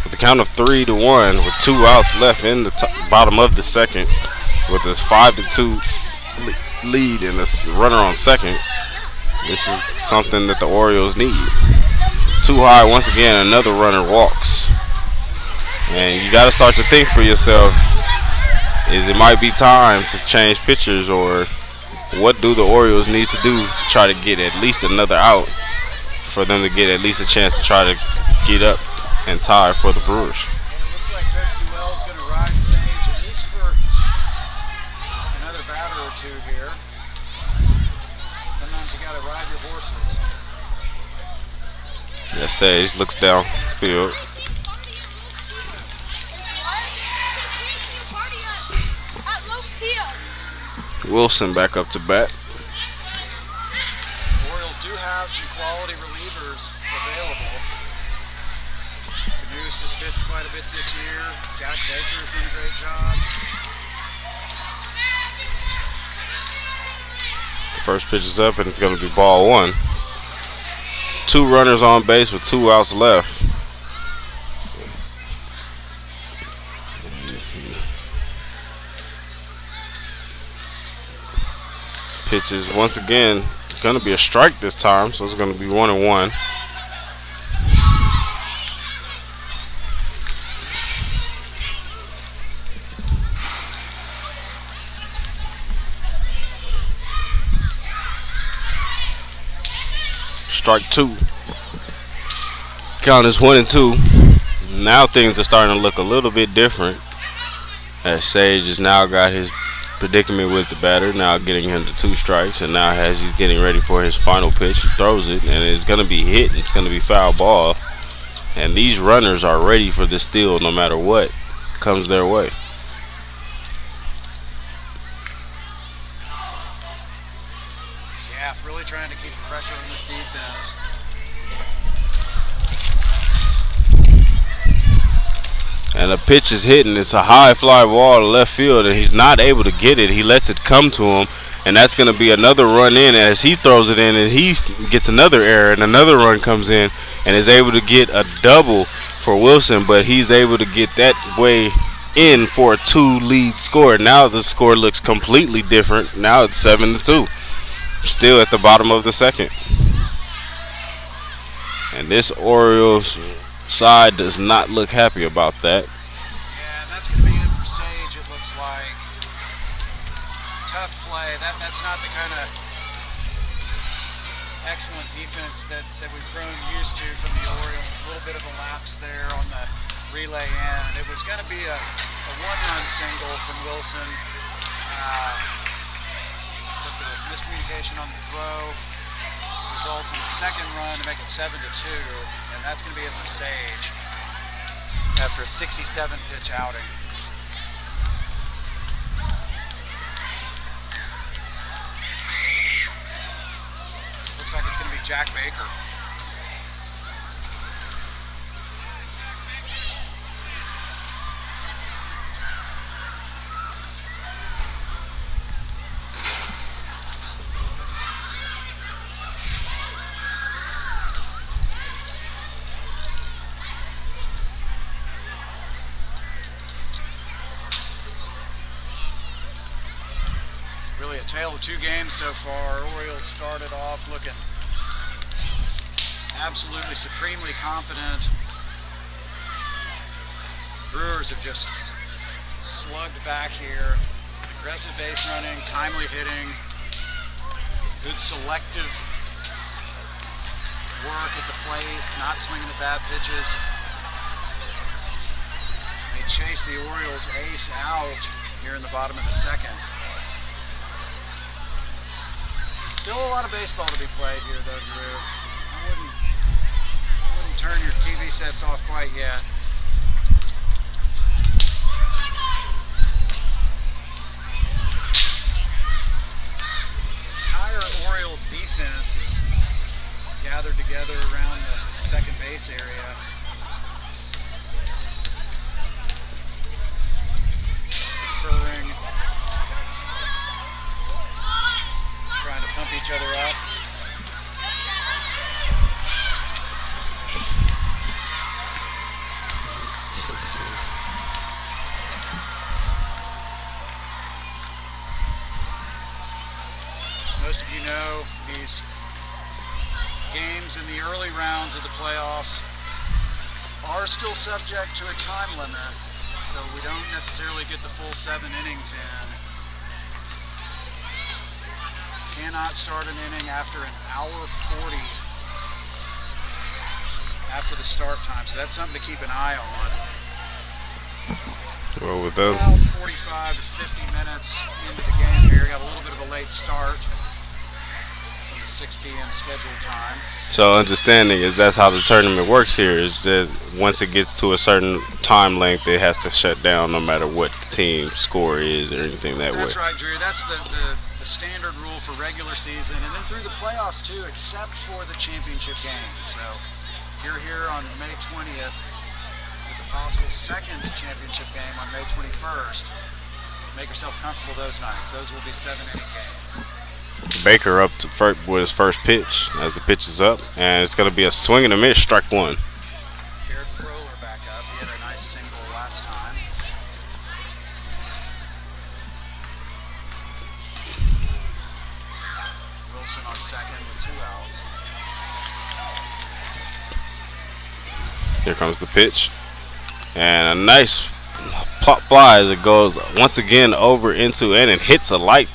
With the count of 3-1, with 2 outs left in the bottom of the second, with this 5-2 lead and this runner on second, this is something that the Orioles need. Too high once again. Another runner walks, and you got to start to think for yourself: is it might be time to change pitchers, or what do the Orioles need to do to try to get at least another out for them to get at least a chance to try to get up and tie for the Brewers? Looks like Coach Duell is going to ride Sage at least for another batter or two here. Sometimes you got to ride your horses. Yes, Sage looks downfield. Wilson back up to bat. The Orioles do have some quality relievers available. Canoes just pitched quite a bit this year. Jack Baker's done a great job. First pitch is up, and it's going to be ball 1. 2 runners on base with 2 outs left. Pitch is once again going to be a strike this time, so it's going to be 1-1. Strike 2. Count is 1-2. Now things are starting to look a little bit different, as Sage has now got his predicament with the batter, now getting him to 2 strikes, and now as he's getting ready for his final pitch, he throws it, and it's going to be hit. It's going to be foul ball, and these runners are ready for the steal no matter what comes their way. Yeah, really trying to keep the pressure on this defense. And the pitch is hitting. It's a high fly ball to left field, and he's not able to get it. He lets it come to him, and that's going to be another run in as he throws it in, and he gets another error, and another run comes in and is able to get a double for Wilson, but he's able to get that way in for a 2-lead score. Now the score looks completely different. Now it's 7-2. Still at the bottom of the second. And this Orioles side does not look happy about that. Yeah, that's going to be it for Sage, it looks like. Tough play. That's not the kind of excellent defense that we've grown used to from the Orioles. A little bit of a lapse there on the relay end. It was going to be a 1-run single from Wilson. But the miscommunication on the throw results in a second run to make it 7-2, and that's going to be it for Sage after a 67 pitch outing. Looks like it's going to be Jack Baker. a tale of two games so far. Orioles started off looking absolutely supremely confident. Brewers have just slugged back here. Aggressive base running, timely hitting, good selective work at the plate, not swinging at bad pitches. They chase the Orioles ace out here in the bottom of the second. Still a lot of baseball to be played here though, Drew. I wouldn't turn your TV sets off quite yet. The entire Orioles defense is gathered together around the second base area. Conferring, trying to pump each other up. As most of you know, these games in the early rounds of the playoffs are still subject to a time limit, so we don't necessarily get the full 7 innings in. Cannot start an inning after an hour 40 after the start time, so that's something to keep an eye on. Well, with About 45 to 50 minutes into the game here, got a little bit of a late start. 6 p.m. scheduled time. So understanding is that's how the tournament works here, is that once it gets to a certain time length, it has to shut down no matter what the team score is or anything that way. That's right, Drew. That's the standard rule for regular season, and then through the playoffs too, except for the championship game. So if you're here on May 20th with a possible second championship game on May 21st, make yourself comfortable those nights. Those will be 7-inning games. Baker up to first with his first pitch as the pitch is up, and it's going to be a swing and a miss, strike one. Garrett Froehler back up. He had a nice single last time. Wilson on second with 2 outs. Here comes the pitch, and a nice pop fly as it goes once again over into, and it hits a light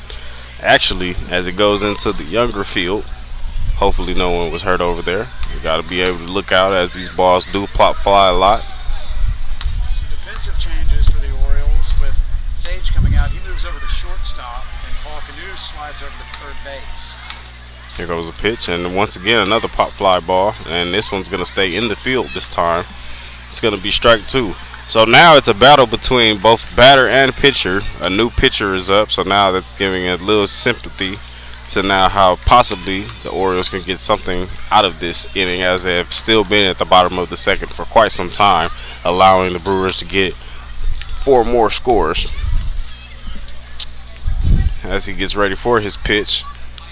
actually as it goes into the younger field. Hopefully no one was hurt over there. You got to be able to look out as these balls do pop fly a lot. Some defensive changes for the Orioles with Sage coming out. He moves over to shortstop, and Paul Canoe slides over to third base. Here goes a pitch, and once again another pop fly ball, and this one's going to stay in the field this time. It's going to be strike two. So now it's a battle between both batter and pitcher. A new pitcher is up, so now that's giving a little sympathy to now how possibly the Orioles can get something out of this inning, as they have still been at the bottom of the second for quite some time, allowing the Brewers to get 4 more scores. As he gets ready for his pitch,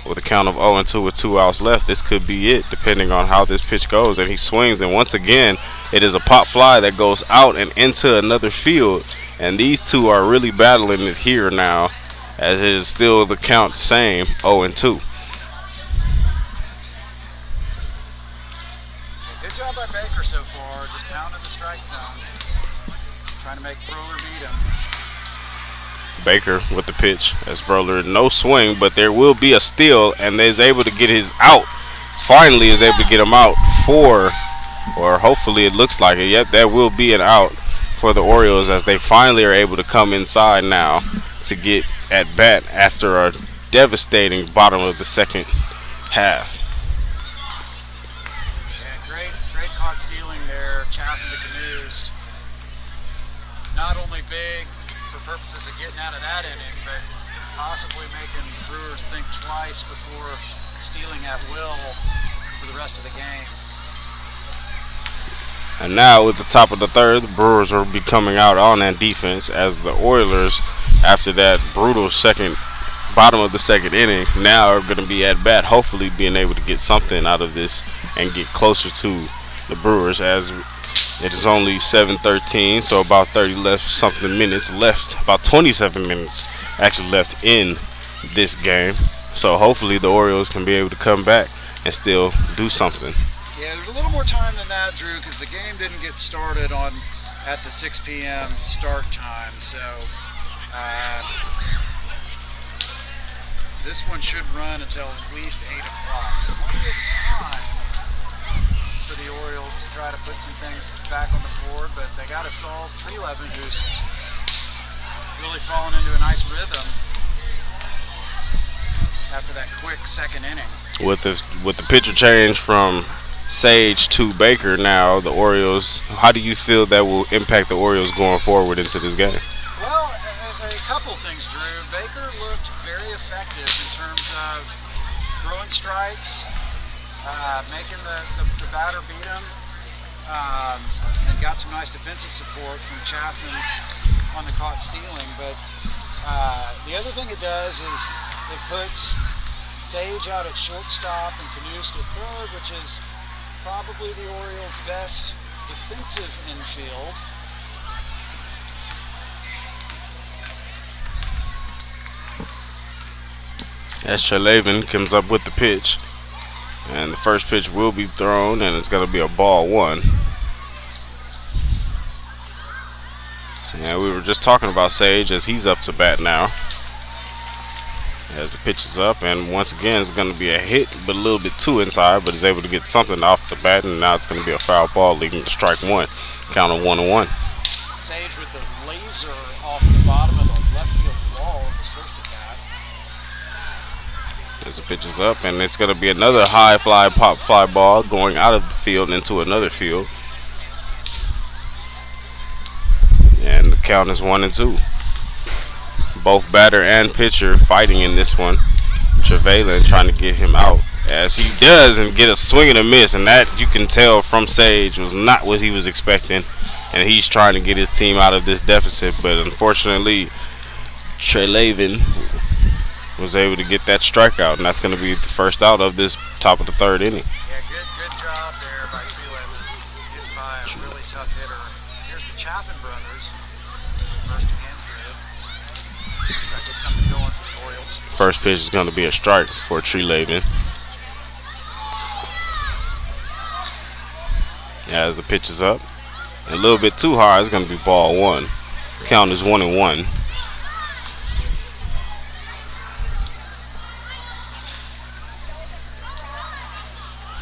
with a count of 0-2 with 2 outs left, this could be it depending on how this pitch goes. And he swings, and once again it is a pop fly that goes out and into another field, and these two are really battling it here now, as it is still the count same, 0-2. Good job by Baker so far, just pounding the strike zone, trying to make Froehler beat him. Baker with the pitch as Broler, no swing, but there will be a steal, and is able to get his out. Finally is able to get him out for, or hopefully it looks like it. Yep, that will be an out for the Orioles, as they finally are able to come inside now to get at bat after a devastating bottom of the second half. Yeah, great caught stealing there, chaffing the Canoes. Not only big for purposes of getting out of that inning, but possibly making the Brewers think twice before stealing at will for the rest of the game. And now with the top of the third, the Brewers will be coming out on that defense, as the Oilers, after that brutal bottom of the second inning, now are going to be at bat, hopefully being able to get something out of this and get closer to the Brewers, as it is only 7:13, so about 30 minutes left, about 27 minutes actually left in this game. So hopefully the Orioles can be able to come back and still do something. Yeah, there's a little more time than that, Drew, because the game didn't get started at the 6 p.m. start time. So this one should run until at least 8 o'clock. So one good time for the Orioles to try to put some things back on the board, but they got to solve Trelevin, who's really fallen into a nice rhythm after that quick second inning. With the pitcher change from Sage to Baker now, the Orioles, how do you feel that will impact the Orioles going forward into this game? Well, a couple things, Drew. Baker looked very effective in terms of throwing strikes, making the batter beat him, and got some nice defensive support from Chaffin on the caught stealing. But the other thing it does is it puts Sage out at shortstop and Knust at third, which is probably the Orioles' best defensive infield. As Trelevin comes up with the pitch, and the first pitch will be thrown, and it's going to be a ball one. And we were just talking about Sage as he's up to bat now. As the pitch is up, and once again it's going to be a hit, but a little bit too inside, but he's able to get something off the bat, and now it's going to be a foul ball leading to strike one. Count of 1-1. Sage with the laser off the bottom of the left field wall in his first at bat. As the pitch is up, and it's going to be another high fly, pop fly ball going out of the field into another field. And the count is 1-2. Both batter and pitcher fighting in this one. Trelevin trying to get him out, as he does, and get a swing and a miss, and that you can tell from Sage was not what he was expecting, and he's trying to get his team out of this deficit, but unfortunately Trelevin was able to get that strikeout, and that's going to be the first out of this top of the third inning. Yeah, good job there by Trelevin, getting by a really tough hitter. Here's the Chaffin brothers, first again trip. Try to get something going for the Orioles. First pitch is going to be a strike for Trelevin. As the pitch is up, a little bit too high, it's going to be ball one. Count is 1-1.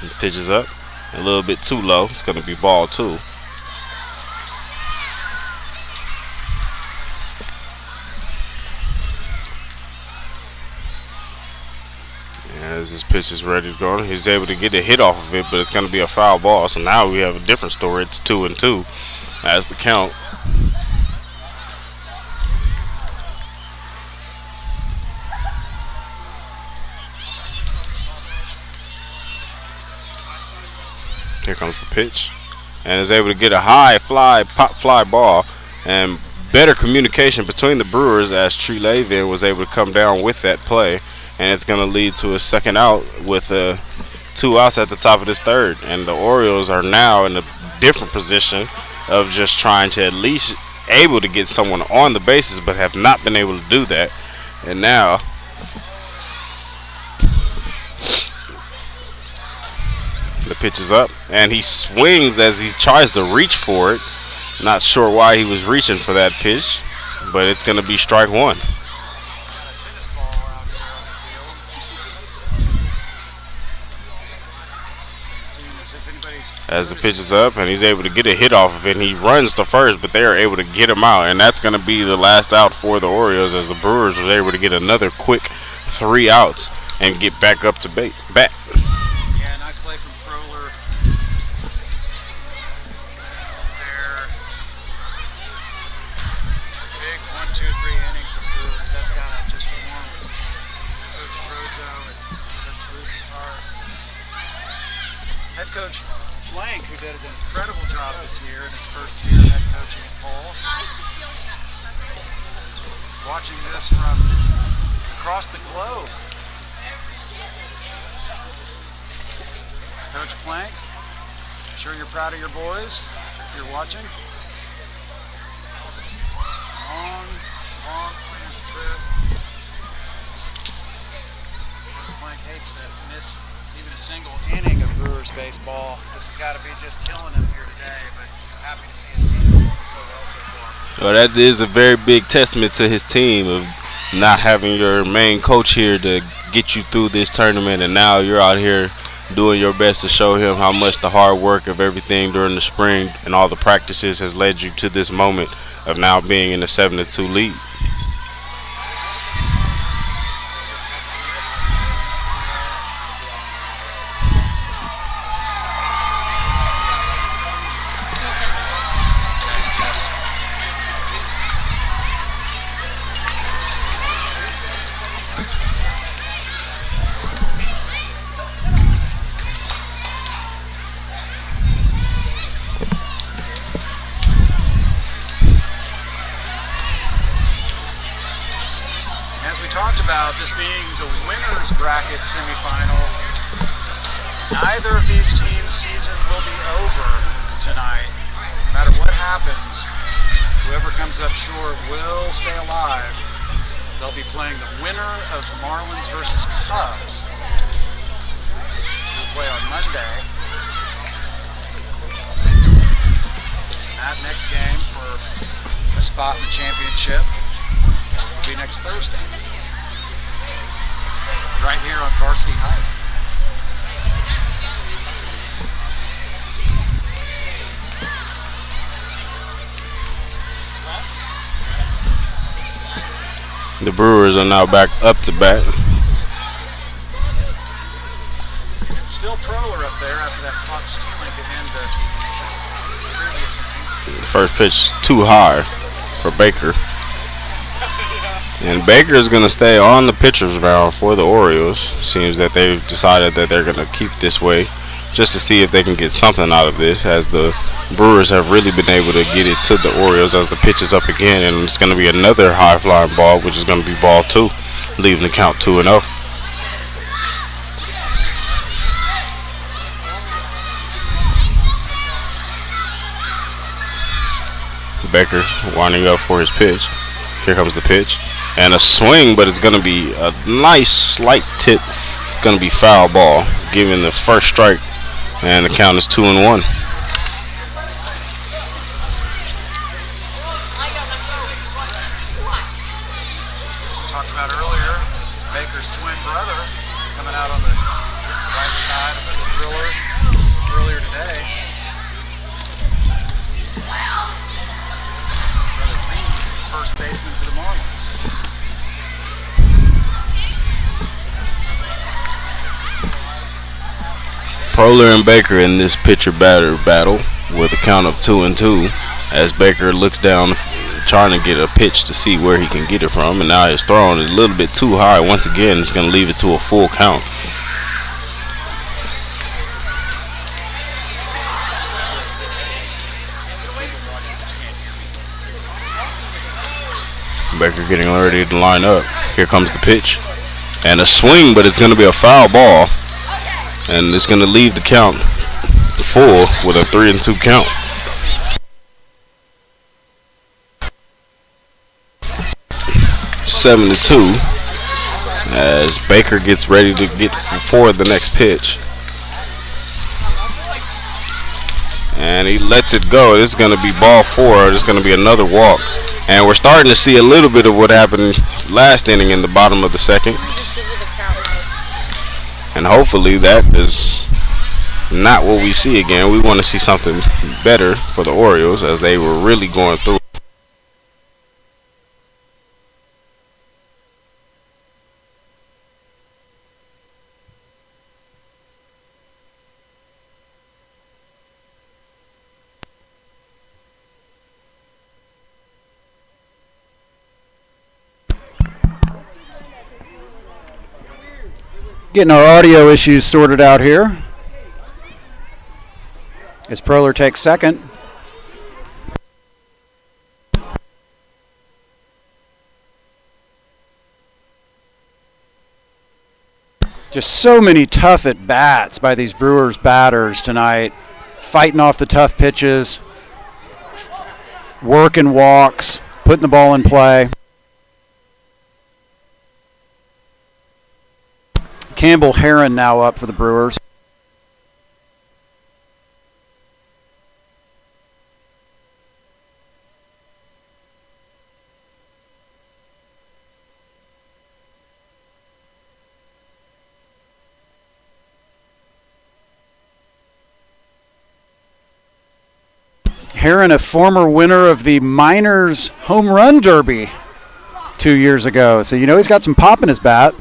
The pitch is up, a little bit too low, it's going to be ball two. As this pitch is ready to go, he's able to get a hit off of it, but it's going to be a foul ball. So now we have a different story. It's 2-2 as the count. Here comes the pitch, and is able to get a high fly, pop fly ball, and better communication between the Brewers as Trelevin was able to come down with that play. And it's going to lead to a second out with 2 outs at the top of this third. And the Orioles are now in a different position of just trying to at least able to get someone on the bases, but have not been able to do that. And now the pitch is up, and he swings as he tries to reach for it. Not sure why he was reaching for that pitch, but it's going to be strike one. As the pitch is up, and he's able to get a hit off of it, and he runs to first, but they are able to get him out, and that's going to be the last out for the Orioles, as the Brewers was able to get another quick 3 outs and get back up to bat. Yeah, nice play from Proler there. Big 1, 2, 3 innings from Brewers. That's got to just warm Coach Trozo and Coach Bruce's heart. Head coach Blank, who did an incredible job this year in his first year head coaching at Paul. Watching this from across the globe. Coach Plank, I'm sure you're proud of your boys if you're watching. Long plans trip. baseball. This has got to be just killing him here today, but happy to see his team performing so well so far. Well, that is a very big testament to his team of not having your main coach here to get you through this tournament, and now you're out here doing your best to show him how much the hard work of everything during the spring and all the practices has led you to this moment of now being in the 7-2 lead. About this being the winner's bracket semifinal. Neither of these teams' season will be over tonight. No matter what happens, whoever comes up short will stay alive. They'll be playing the winner of Marlins versus Cubs. We'll play on Monday. That next game for a spot in the championship will be next Thursday. Right here on Varsity Hype. The Brewers are now back up to bat. It's still Proler up there after that caught stealing to end the previous inning. The first pitch too high for Baker. And Baker is going to stay on the pitcher's mound for the Orioles. Seems that they've decided that they're going to keep this way just to see if they can get something out of this, as the Brewers have really been able to get it to the Orioles as the pitch is up again. And it's going to be another high-flying ball, which is going to be ball 2, leaving the count 2-0. Baker winding up for his pitch. Here comes the pitch. And a swing, but it's going to be a nice slight tip. Going to be foul ball, giving the first strike, and the count is 2-1. Talked about earlier, Baker's twin brother coming out on the right side of the thriller earlier today. Brother Reed is the first baseman for the Marlins. Proler and Baker in this pitcher-batter battle with a count of 2-2, as Baker looks down trying to get a pitch to see where he can get it from, and now his throwing is a little bit too high. Once again, it's going to leave it to a full count. Baker getting ready to line up. Here comes the pitch. And a swing, but it's going to be a foul ball. And it's going to leave the count full with a 3-2 count. Seven to 2 as Baker gets ready to get for the next pitch. And he lets it go. This is going to be ball 4. This is going to be another walk. And we're starting to see a little bit of what happened last inning in the bottom of the second. And hopefully that is not what we see again. We want to see something better for the Orioles, as they were really going through. Getting our audio issues sorted out here as Proler takes second. Just so many tough at bats by these Brewers batters tonight, fighting off the tough pitches, working walks, putting the ball in play. Campbell Herron now up for the Brewers. Heron, a former winner of the Miners Home Run Derby 2 years ago. So you know he's got some pop in his bat.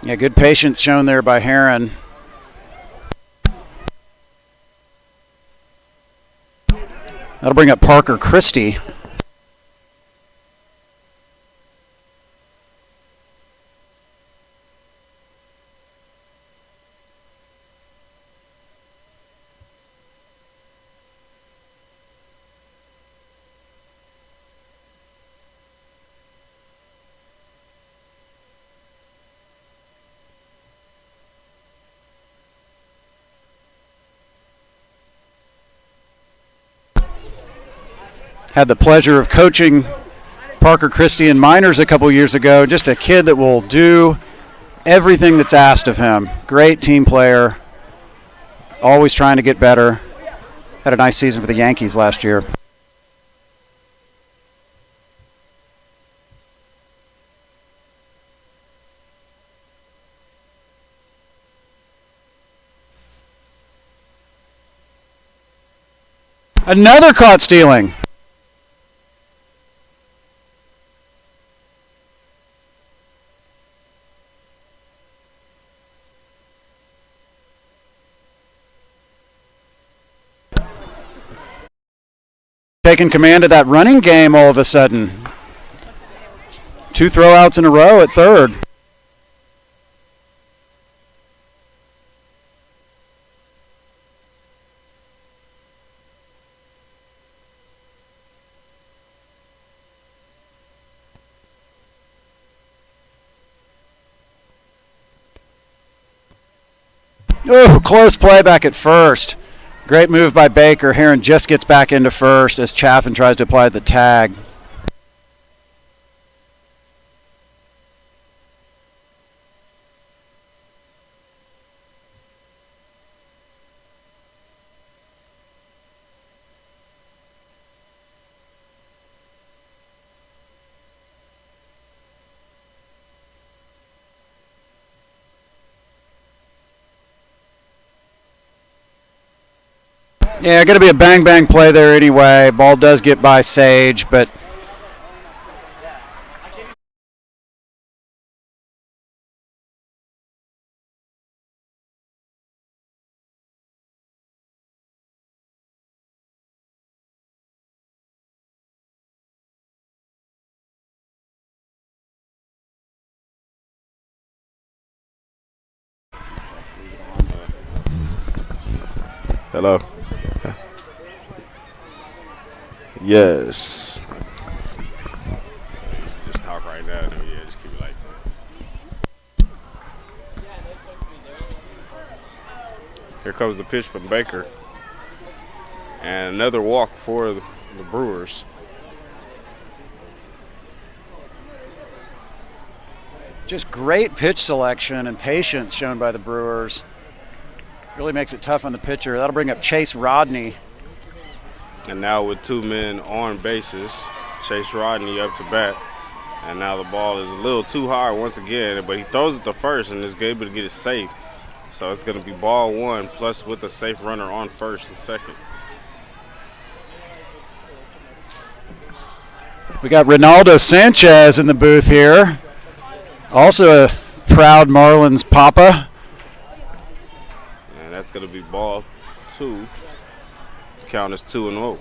Yeah, good patience shown there by Heron. That'll bring up Parker Christie. Had the pleasure of coaching Parker Christie in minors a couple years ago. Just a kid that will do everything that's asked of him. Great team player. Always trying to get better. Had a nice season for the Yankees last year. Another caught stealing. Taking command of that running game all of a sudden. 2 throwouts in a row at third. Oh, close play back at first. Great move by Baker. Heron just gets back into first as Chaffin tries to apply the tag. Yeah, going to be a bang-bang play there anyway. Ball does get by Sage, but Hello. Yes. Just talk right now. No, yeah, just keep it like that. Here comes the pitch from Baker. And another walk for the Brewers. just great pitch selection and patience shown by the Brewers. Really makes it tough on the pitcher. That'll bring up Chase Rodney. And now with 2 men on bases, Chase Rodney up to bat. And now the ball is a little too high once again, but he throws it to first and is able to get it safe. So it's going to be ball 1 plus with a safe runner on first and second. We got Ronaldo Sanchez in the booth here. Also a proud Marlins papa. And that's going to be ball 2. Count is 2-0.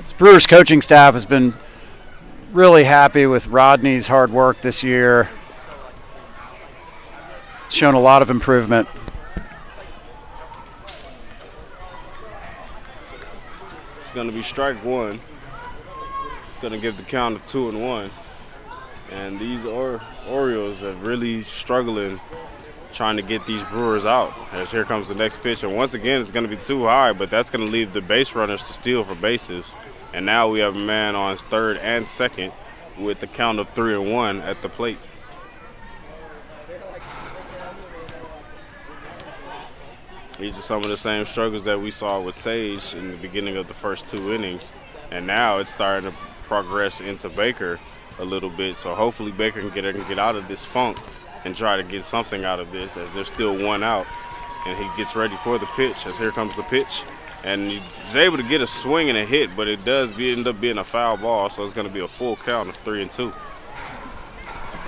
This Brewers coaching staff has been really happy with Rodney's hard work this year. Shown a lot of improvement. It's going to be strike one. It's going to give the count of 2-1. And these Orioles are really struggling trying to get these Brewers out. As here comes the next pitch, and once again it's going to be too high, but that's going to leave the base runners to steal for bases. And now we have a man on third and second with the count of 3-1 at the plate. These are some of the same struggles that we saw with Sage in the beginning of the first 2 innings, and now it's starting to progress into Baker a little bit. So hopefully Baker can get out of this funk and try to get something out of this, as there's still 1 out, and he gets ready for the pitch. As here comes the pitch, and he's able to get a swing and a hit, but it does end up being a foul ball, so it's going to be a full count of 3-2.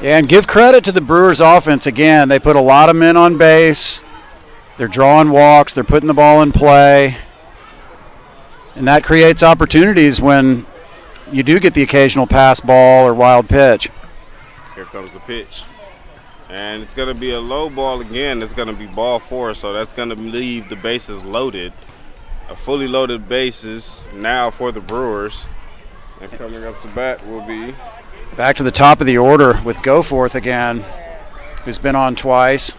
Yeah, and give credit to the Brewers offense again. They put a lot of men on base. They're drawing walks. They're putting the ball in play. And that creates opportunities when you do get the occasional pass ball or wild pitch. Here comes the pitch. And it's going to be a low ball again. It's going to be ball 4, so that's going to leave the bases loaded. A fully loaded bases now for the Brewers. And coming up to bat will be... Back to the top of the order with Goforth again, who's been on twice.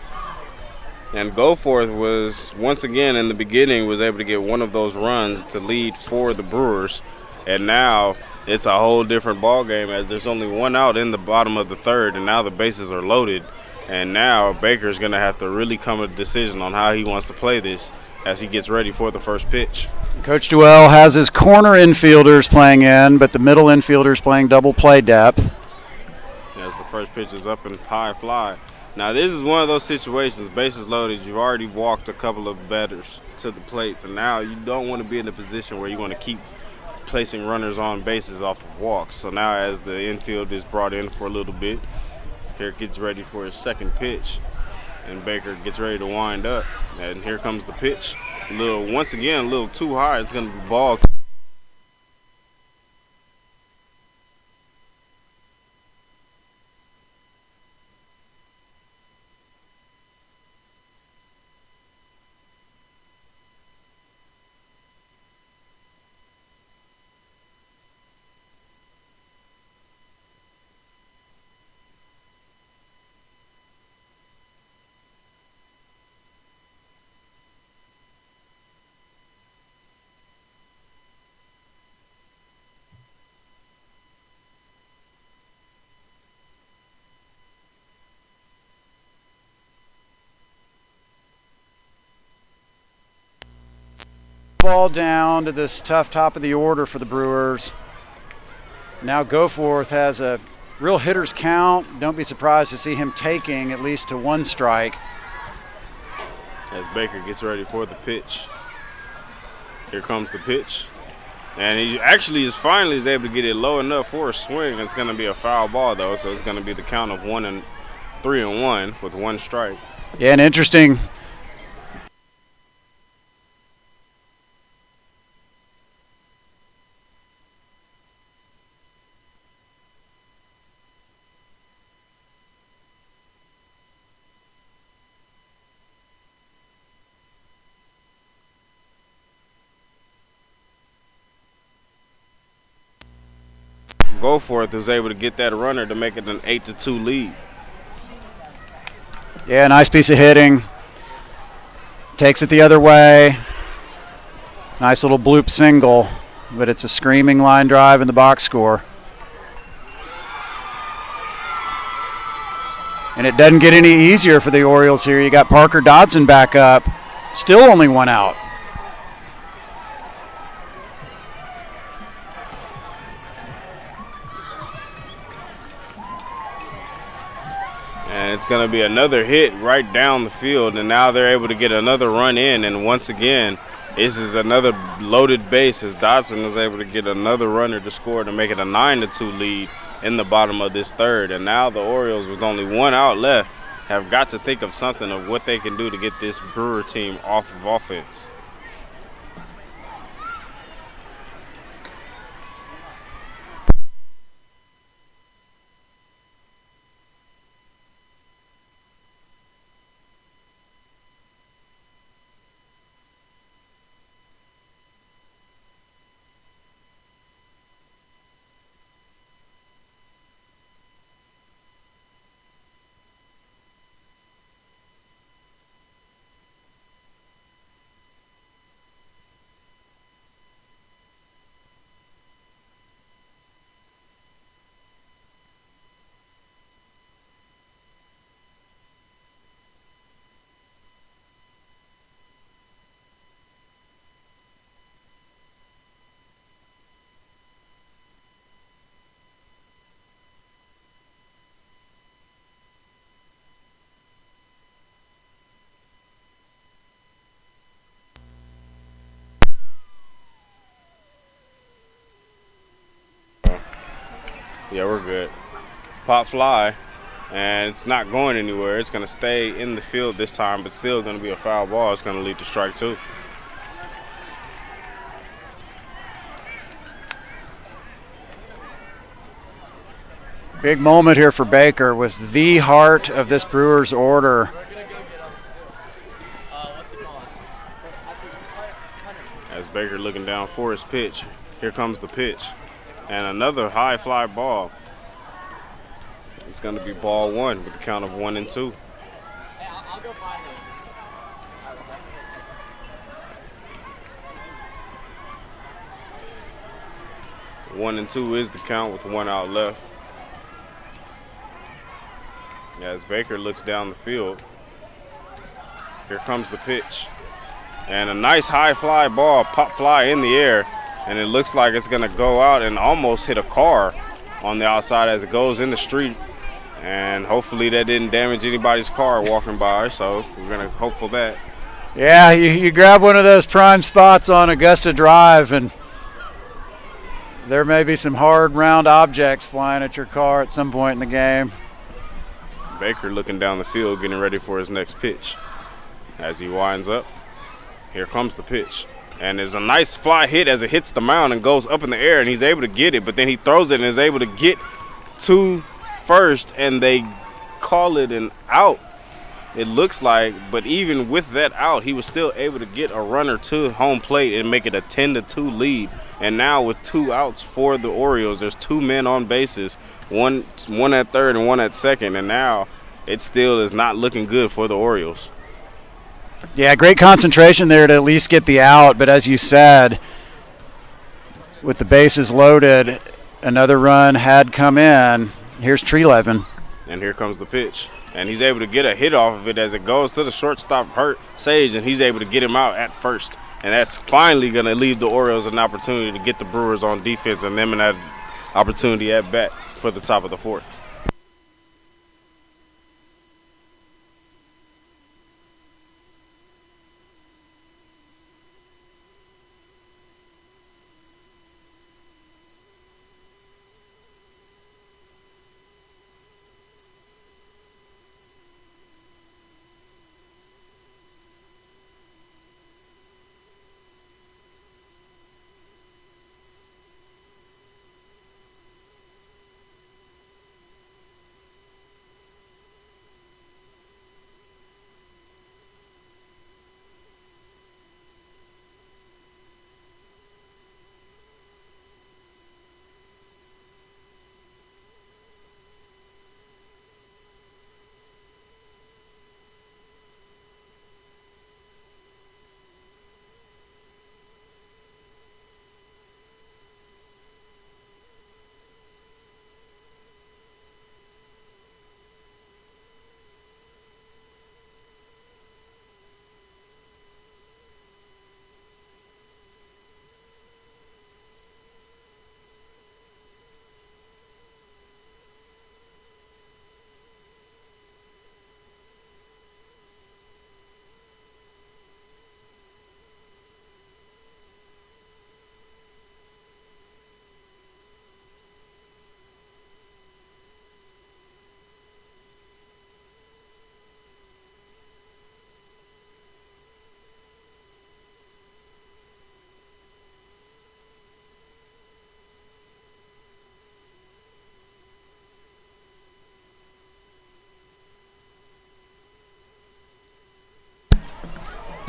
And Goforth was, once again in the beginning, was able to get one of those runs to lead for the Brewers. And now it's a whole different ball game, as there's only 1 out in the bottom of the third, and now the bases are loaded. And now Baker's going to have to really come to a decision on how he wants to play this as he gets ready for the first pitch. Coach Duell has his corner infielders playing in, but the middle infielders playing double play depth. As the first pitch is up and high fly. Now this is one of those situations, bases loaded, you've already walked a couple of batters to the plates, and now you don't want to be in a position where you want to keep placing runners on bases off of walks. So now as the infield is brought in for a little bit, here gets ready for his second pitch, and Baker gets ready to wind up. And here comes the pitch. Once again, a little too high. It's going to be ball. Ball down to this tough top of the order for the Brewers. Now Goforth has a real hitter's count. Don't be surprised to see him taking at least to 1 strike. As Baker gets ready for the pitch. Here comes the pitch. And he actually is finally able to get it low enough for a swing. It's going to be a foul ball, though, so it's going to be the count of 3-1 with 1 strike. Yeah, an interesting Goforth was able to get that runner to make it an 8-2 lead. Yeah, nice piece of hitting. Takes it the other way. Nice little bloop single, but it's a screaming line drive in the box score. And it doesn't get any easier for the Orioles here. You got Parker Dodson back up. Still only 1 out. And it's going to be another hit right down the field, and now they're able to get another run in. And once again, this is another loaded base as Dodson is able to get another runner to score to make it a 9-2 lead in the bottom of this third. And now the Orioles, with only 1 out left, have got to think of something of what they can do to get this Brewer team off of offense. Yeah, we're good. Pop fly, and it's not going anywhere. It's going to stay in the field this time, but still going to be a foul ball. It's going to lead to strike 2. Big moment here for Baker with the heart of this Brewers order. As Baker looking down for his pitch. Here comes the pitch. And another high fly ball. It's going to be ball 1 with the count of 1-2. I'll go find him. 1-2 is the count with 1 out left. As Baker looks down the field. Here comes the pitch. And a nice high fly ball, pop fly in the air. And it looks like it's going to go out and almost hit a car on the outside as it goes in the street. And hopefully that didn't damage anybody's car walking by, so we're going to hope for that. Yeah, you grab one of those prime spots on Augusta Drive, and there may be some hard, round objects flying at your car at some point in the game. Baker looking down the field, getting ready for his next pitch. As he winds up, here comes the pitch. And there's a nice fly hit as it hits the mound and goes up in the air, and he's able to get it, but then he throws it and is able to get to first, and they call it an out, it looks like. But even with that out, he was still able to get a runner to home plate and make it a 10-2 lead. And now with 2 outs for the Orioles, there's 2 men on bases, one at third and 1 at second, and now it still is not looking good for the Orioles. Yeah, great concentration there to at least get the out, but as you said, with the bases loaded, another run had come in. Here's Trelevin. And here comes the pitch. And he's able to get a hit off of it as it goes to the shortstop Sage, and he's able to get him out at first. And that's finally going to leave the Orioles an opportunity to get the Brewers on defense and them in that opportunity at bat for the top of the 4th.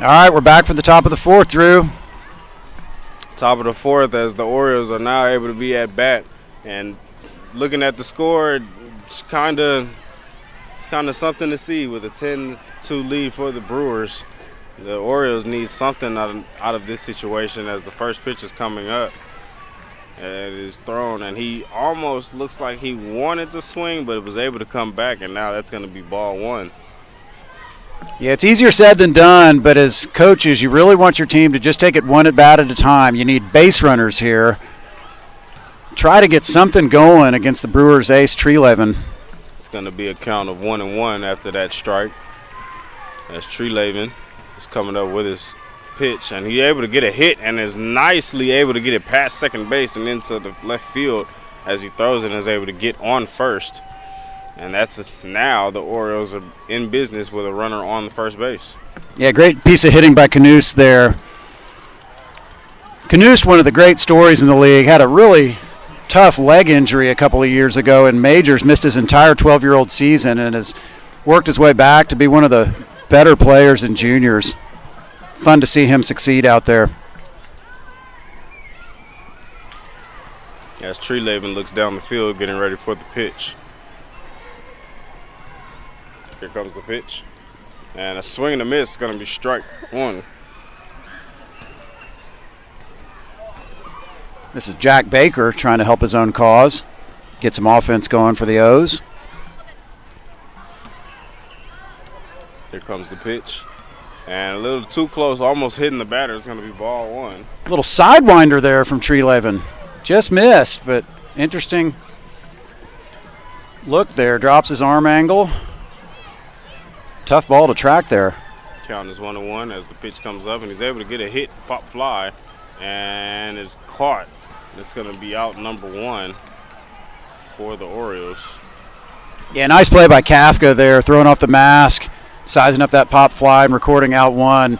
All right, we're back for the top of the 4th, Drew. Top of the 4th as the Orioles are now able to be at bat. And looking at the score, it's kind of something to see with a 10-2 lead for the Brewers. The Orioles need something out of this situation as the first pitch is coming up. And it is thrown, and he almost looks like he wanted to swing, but was able to come back, and now that's going to be ball 1. Yeah, it's easier said than done, but as coaches, you really want your team to just take it one at bat at a time. You need base runners here. Try to get something going against the Brewers' ace, Trelevin. It's going to be a count of 1-1 after that strike. As Trelevin is coming up with his pitch, and he's able to get a hit and is nicely able to get it past second base and into the left field as he throws it and is able to get on first. And that's now the Orioles are in business with a runner on the first base. Yeah, great piece of hitting by Knuth there. Knuth, one of the great stories in the league, had a really tough leg injury a couple of years ago in majors, missed his entire 12-year-old season, and has worked his way back to be one of the better players in juniors. Fun to see him succeed out there. As Treeleben looks down the field getting ready for the pitch. Here comes the pitch. And a swing and a miss is going to be strike one. This is Jack Baker trying to help his own cause. Get some offense going for the O's. Here comes the pitch. And a little too close, almost hitting the batter. It's going to be ball one. A little sidewinder there from Treeleben. Just missed, but interesting look there. Drops his arm angle. Tough ball to track there. Count is 1-1 as the pitch comes up, and he's able to get a hit, pop fly, and is caught. It's going to be out number one for the Orioles. Yeah, nice play by Kafka there, throwing off the mask, sizing up that pop fly and recording out one.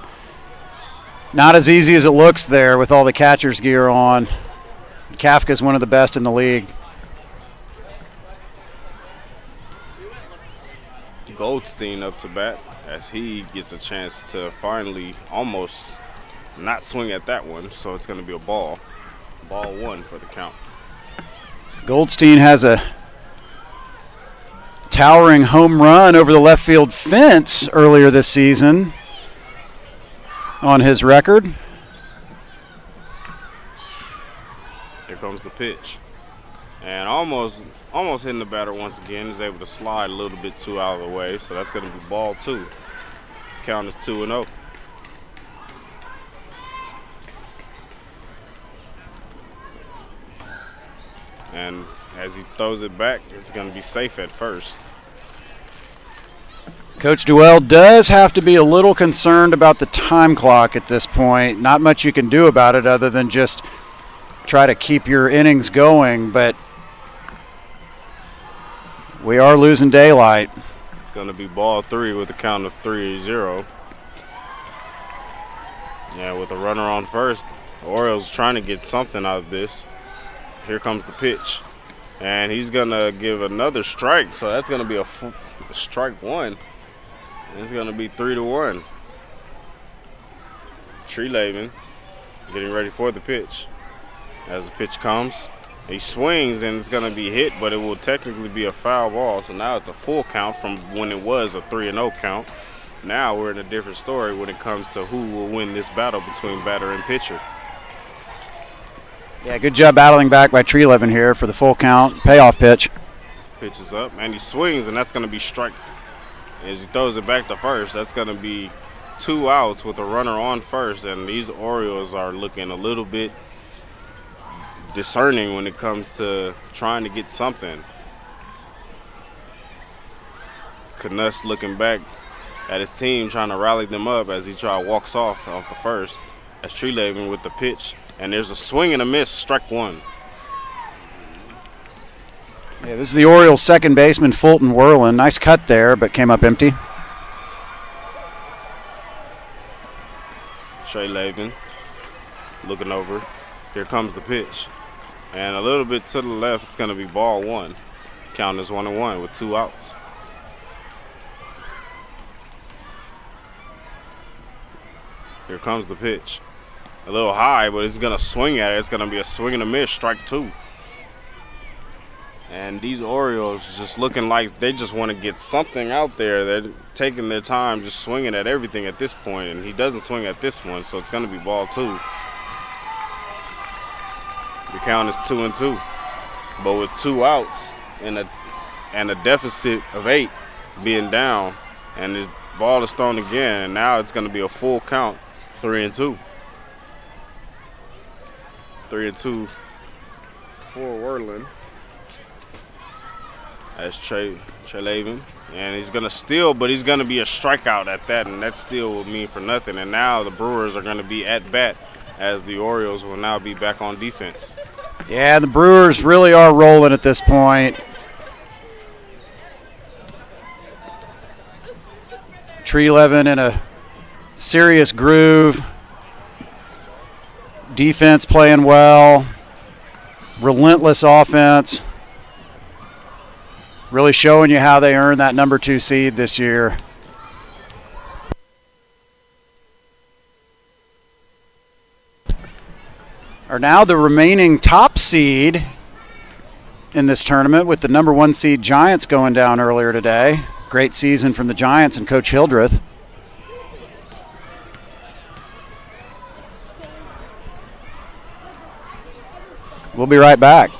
Not as easy as it looks there with all the catcher's gear on. Kafka's one of the best in the league. Goldstein up to bat as he gets a chance to finally almost not swing at that one, so it's going to be a ball. Ball one for the count. Goldstein has a towering home run over the left field fence earlier this season on his record. Here comes the pitch. And almost hitting the batter once again. Is able to slide a little bit too out of the way, so that's going to be ball two. Count is 2-0. And as he throws it back, it's going to be safe at first. Coach Duell does have to be a little concerned about the time clock at this point. Not much you can do about it other than just try to keep your innings going, but we are losing daylight. It's going to be ball three with a count of 3-0. Yeah, with a runner on first, the Orioles trying to get something out of this. Here comes the pitch. And he's going to give another strike, so that's going to be a strike one. And it's going to be 3-1. Treeleben getting ready for the pitch. As the pitch comes, he swings and it's going to be hit, but it will technically be a foul ball. So now it's a full count from when it was a 3-0 count. Now we're in a different story when it comes to who will win this battle between batter and pitcher. Yeah, good job battling back by Treeleben here for the full count. Payoff pitch. Pitch is up, and he swings, and that's going to be strike. As he throws it back to first, that's going to be 2 outs with a runner on first, and these Orioles are looking a little bit discerning when it comes to trying to get something. Knuth looking back at his team, trying to rally them up as he walks off the first. As Treeleben with the pitch, and there's a swing and a miss, strike one. Yeah, this is the Orioles' second baseman, Fulton Werlin. Nice cut there, but came up empty. Treeleben looking over. Here comes the pitch. And a little bit to the left, it's going to be ball one. Count is 1-1 with 2 outs. Here comes the pitch. A little high, but he's going to swing at it. It's going to be a swing and a miss, strike two. And these Orioles just looking like they just want to get something out there. They're taking their time, just swinging at everything at this point, and he doesn't swing at this one, so it's going to be ball two. The count is 2-2. But with 2 outs and a deficit of 8 being down, and the ball is thrown again, and now it's going to be a full count, 3-2. 3-2 for Werlin. That's Treeleben. And he's going to steal, but he's going to be a strikeout at that, and that steal will mean for nothing. And now the Brewers are going to be at bat as the Orioles will now be back on defense. Yeah, the Brewers really are rolling at this point. Trelevin in a serious groove. Defense playing well. Relentless offense. Really showing you how they earned that number 2 seed this year. Are now the remaining top seed in this tournament, with the number 1 seed Giants going down earlier today. Great season from the Giants and Coach Hildreth. We'll be right back.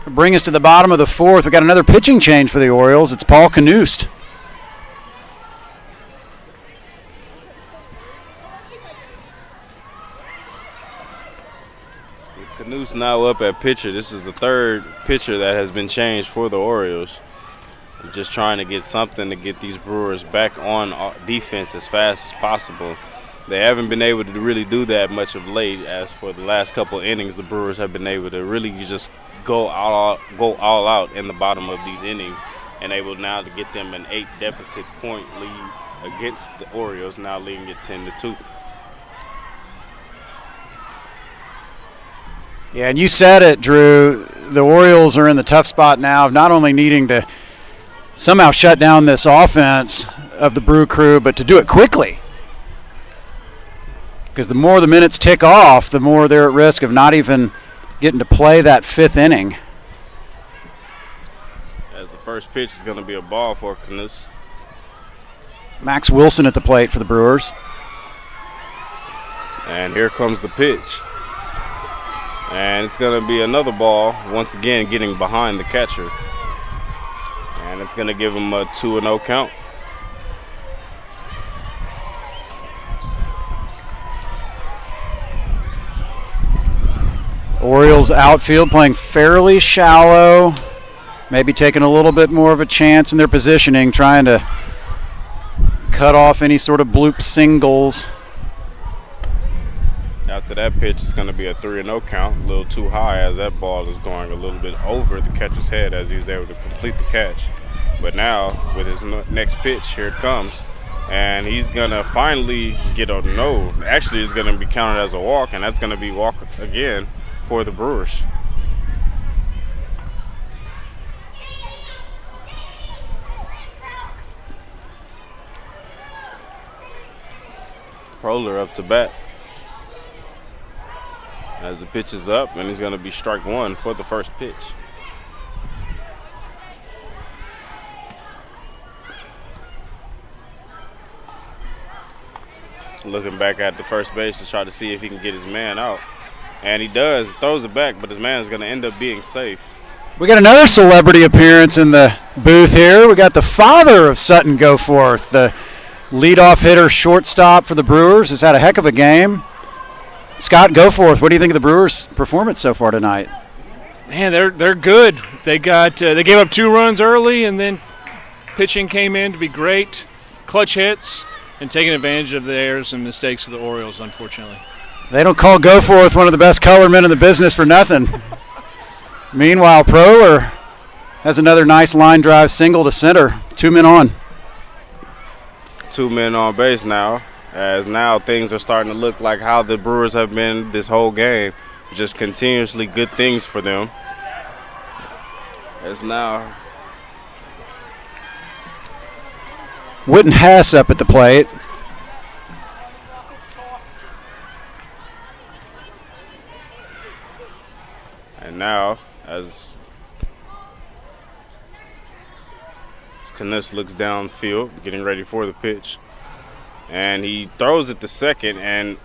Bring us to the bottom of the 4th. We got another pitching change for the Orioles. It's Paul Knust. Knust now up at pitcher. This is the 3rd pitcher that has been changed for the Orioles. I'm just trying to get something to get these Brewers back on defense as fast as possible. They haven't been able to really do that much of late. As for the last couple of innings, the Brewers have been able to really just go all out in the bottom of these innings, and able now to get them an 8 deficit point lead against the Orioles, now leading it 10-2. Yeah, and you said it, Drew. The Orioles are in the tough spot now of not only needing to somehow shut down this offense of the Brew Crew, but to do it quickly. Because the more the minutes tick off, the more they're at risk of not even getting to play that 5th inning. As the first pitch is going to be a ball for Knust. Max Wilson at the plate for the Brewers. And here comes the pitch. And it's going to be another ball, once again getting behind the catcher. And it's going to give him a 2-0 count. Orioles outfield playing fairly shallow, maybe taking a little bit more of a chance in their positioning, trying to cut off any sort of bloop singles. After that pitch, it's going to be a 3-0 count, a little too high as that ball is going a little bit over the catcher's head as he's able to complete the catch. But now, with his next pitch, here it comes. And he's going to finally get a no. Actually, it's going to be counted as a walk, and that's going to be walk again for the Brewers. Proler up to bat as the pitch is up, and he's going to be strike 1 for the first pitch. Looking back at the first base to try to see if he can get his man out. And he does, throws it back, but his man is going to end up being safe. We got another celebrity appearance in the booth here. We got the father of Sutton Goforth, the leadoff hitter, shortstop for the Brewers. Has had a heck of a game. Scott Goforth, what do you think of the Brewers' performance so far tonight? Man, they're good. They gave up 2 runs early, and then pitching came in to be great. Clutch hits and taking advantage of the errors and mistakes of the Orioles, unfortunately. They don't call Goforth one of the best color men in the business for nothing. Meanwhile, Proler has another nice line drive single to center. 2 men on. 2 men on base now, as now things are starting to look like how the Brewers have been this whole game. Just continuously good things for them. As now Witten Hess up at the plate. And now, as Knuss looks downfield, getting ready for the pitch, and he throws it to second, and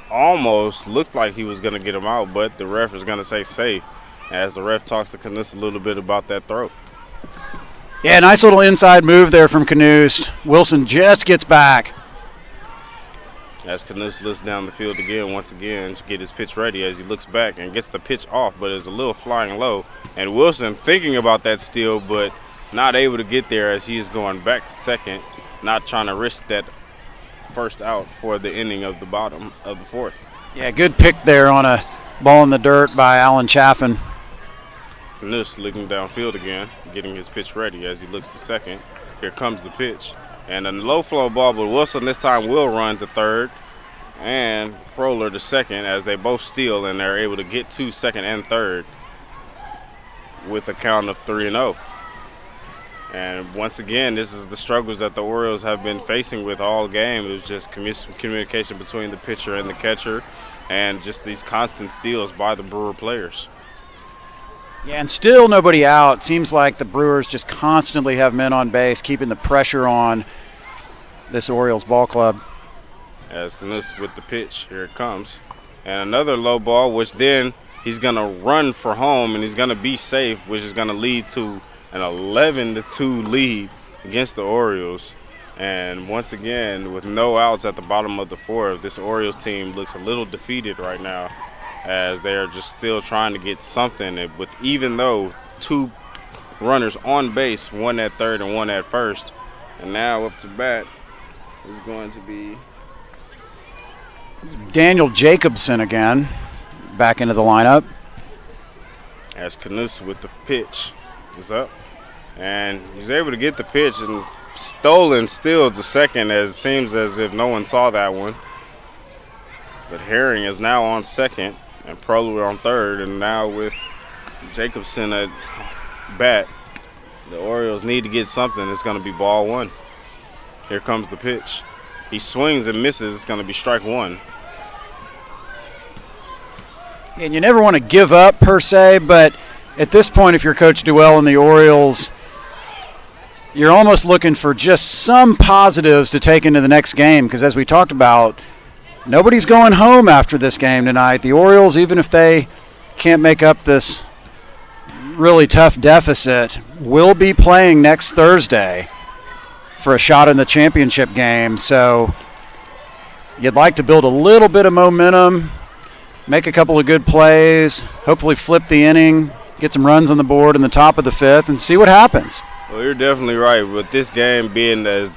almost looked like he was going to get him out, but the ref is going to say safe, as the ref talks to Knuss a little bit about that throw. Yeah, nice little inside move there from Knuss. Wilson just gets back. As Knuss looks down the field again, once again, to get his pitch ready, as he looks back and gets the pitch off, but is a little flying low. And Wilson thinking about that steal, but not able to get there as he is going back to second, not trying to risk that first out for the inning of the bottom of the fourth. Yeah, good pick there on a ball in the dirt by Alan Chaffin. Knuss looking downfield again, getting his pitch ready as he looks to second. Here comes the pitch. And a low flow ball, but Wilson this time will run to third, and Proler to second, as they both steal and they're able to get to second and third with a count of 3-0. And once again, this is the struggles that the Orioles have been facing with all game. It was just communication between the pitcher and the catcher, and just these constant steals by the Brewer players. Yeah, and still nobody out. Seems like the Brewers just constantly have men on base, keeping the pressure on this Orioles ball club. As Knuss with the pitch, here it comes. And another low ball, which then he's going to run for home, and he's going to be safe, which is going to lead to an 11-2 lead against the Orioles. And once again, with no outs at the bottom of the fourth, this Orioles team looks a little defeated right now, as they are just still trying to get something. With even though 2 runners on base, 1 at third and 1 at first, and now up to bat is going to be Daniel Jacobson again, back into the lineup. As Knuss with the pitch is up, and he's able to get the pitch and stolen still to second, as it seems as if no one saw that one. But Herring is now on second and Proler on third, and now with Jacobson at bat, the Orioles need to get something. It's going to be ball 1. Here comes the pitch. He swings and misses. It's going to be strike 1. And you never want to give up per se, but at this point, if you're Coach Duell and the Orioles, you're almost looking for just some positives to take into the next game, because as we talked about, nobody's going home after this game tonight. The Orioles, even if they can't make up this really tough deficit, will be playing next Thursday for a shot in the championship game. So you'd like to build a little bit of momentum, make a couple of good plays, hopefully flip the inning, get some runs on the board in the top of the 5th, and see what happens. Well, you're definitely right. With this game being as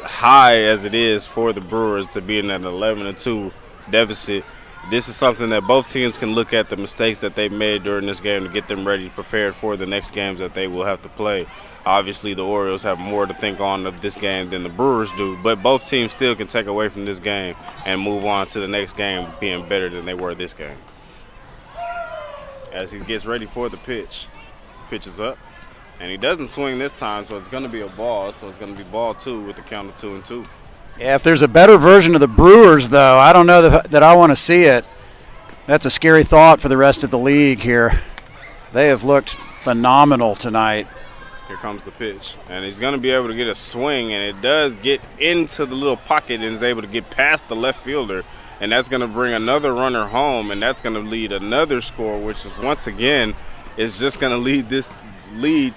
high as it is for the Brewers to be in an 11-2 deficit, this is something that both teams can look at the mistakes that they made during this game to get them ready, prepared for the next games that they will have to play. Obviously, the Orioles have more to think on of this game than the Brewers do, but both teams still can take away from this game and move on to the next game being better than they were this game. As he gets ready for the pitch, pitch is up. And he doesn't swing this time, so it's going to be a ball. So it's going to be ball 2 with the count of 2-2. Yeah, if there's a better version of the Brewers, though, I don't know that I want to see it. That's a scary thought for the rest of the league here. They have looked phenomenal tonight. Here comes the pitch. And he's going to be able to get a swing, and it does get into the little pocket and is able to get past the left fielder. And that's going to bring another runner home, and that's going to lead another score, which is once again is just going to lead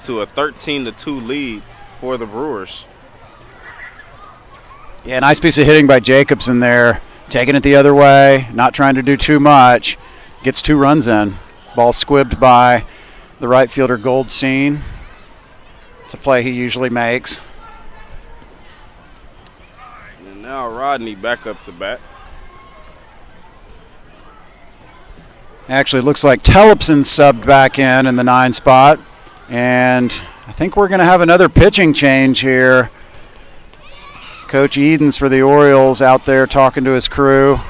to a 13-2 lead for the Brewers. Yeah, nice piece of hitting by Jacobson there. Taking it the other way, not trying to do too much. Gets 2 runs in. Ball squibbed by the right fielder Goldstein. It's a play he usually makes. And now Rodney back up to bat. Actually, it looks like Tellefson subbed back in the 9 spot. And I think we're going to have another pitching change here. Coach Edens for the Orioles out there talking to his crew.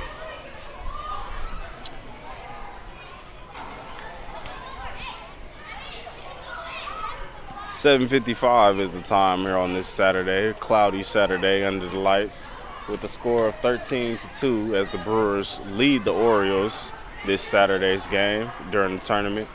.7:55 is the time here on this Saturday, cloudy Saturday under the lights, with a score of 13-2 as the Brewers lead the Orioles this Saturday's game during the tournament.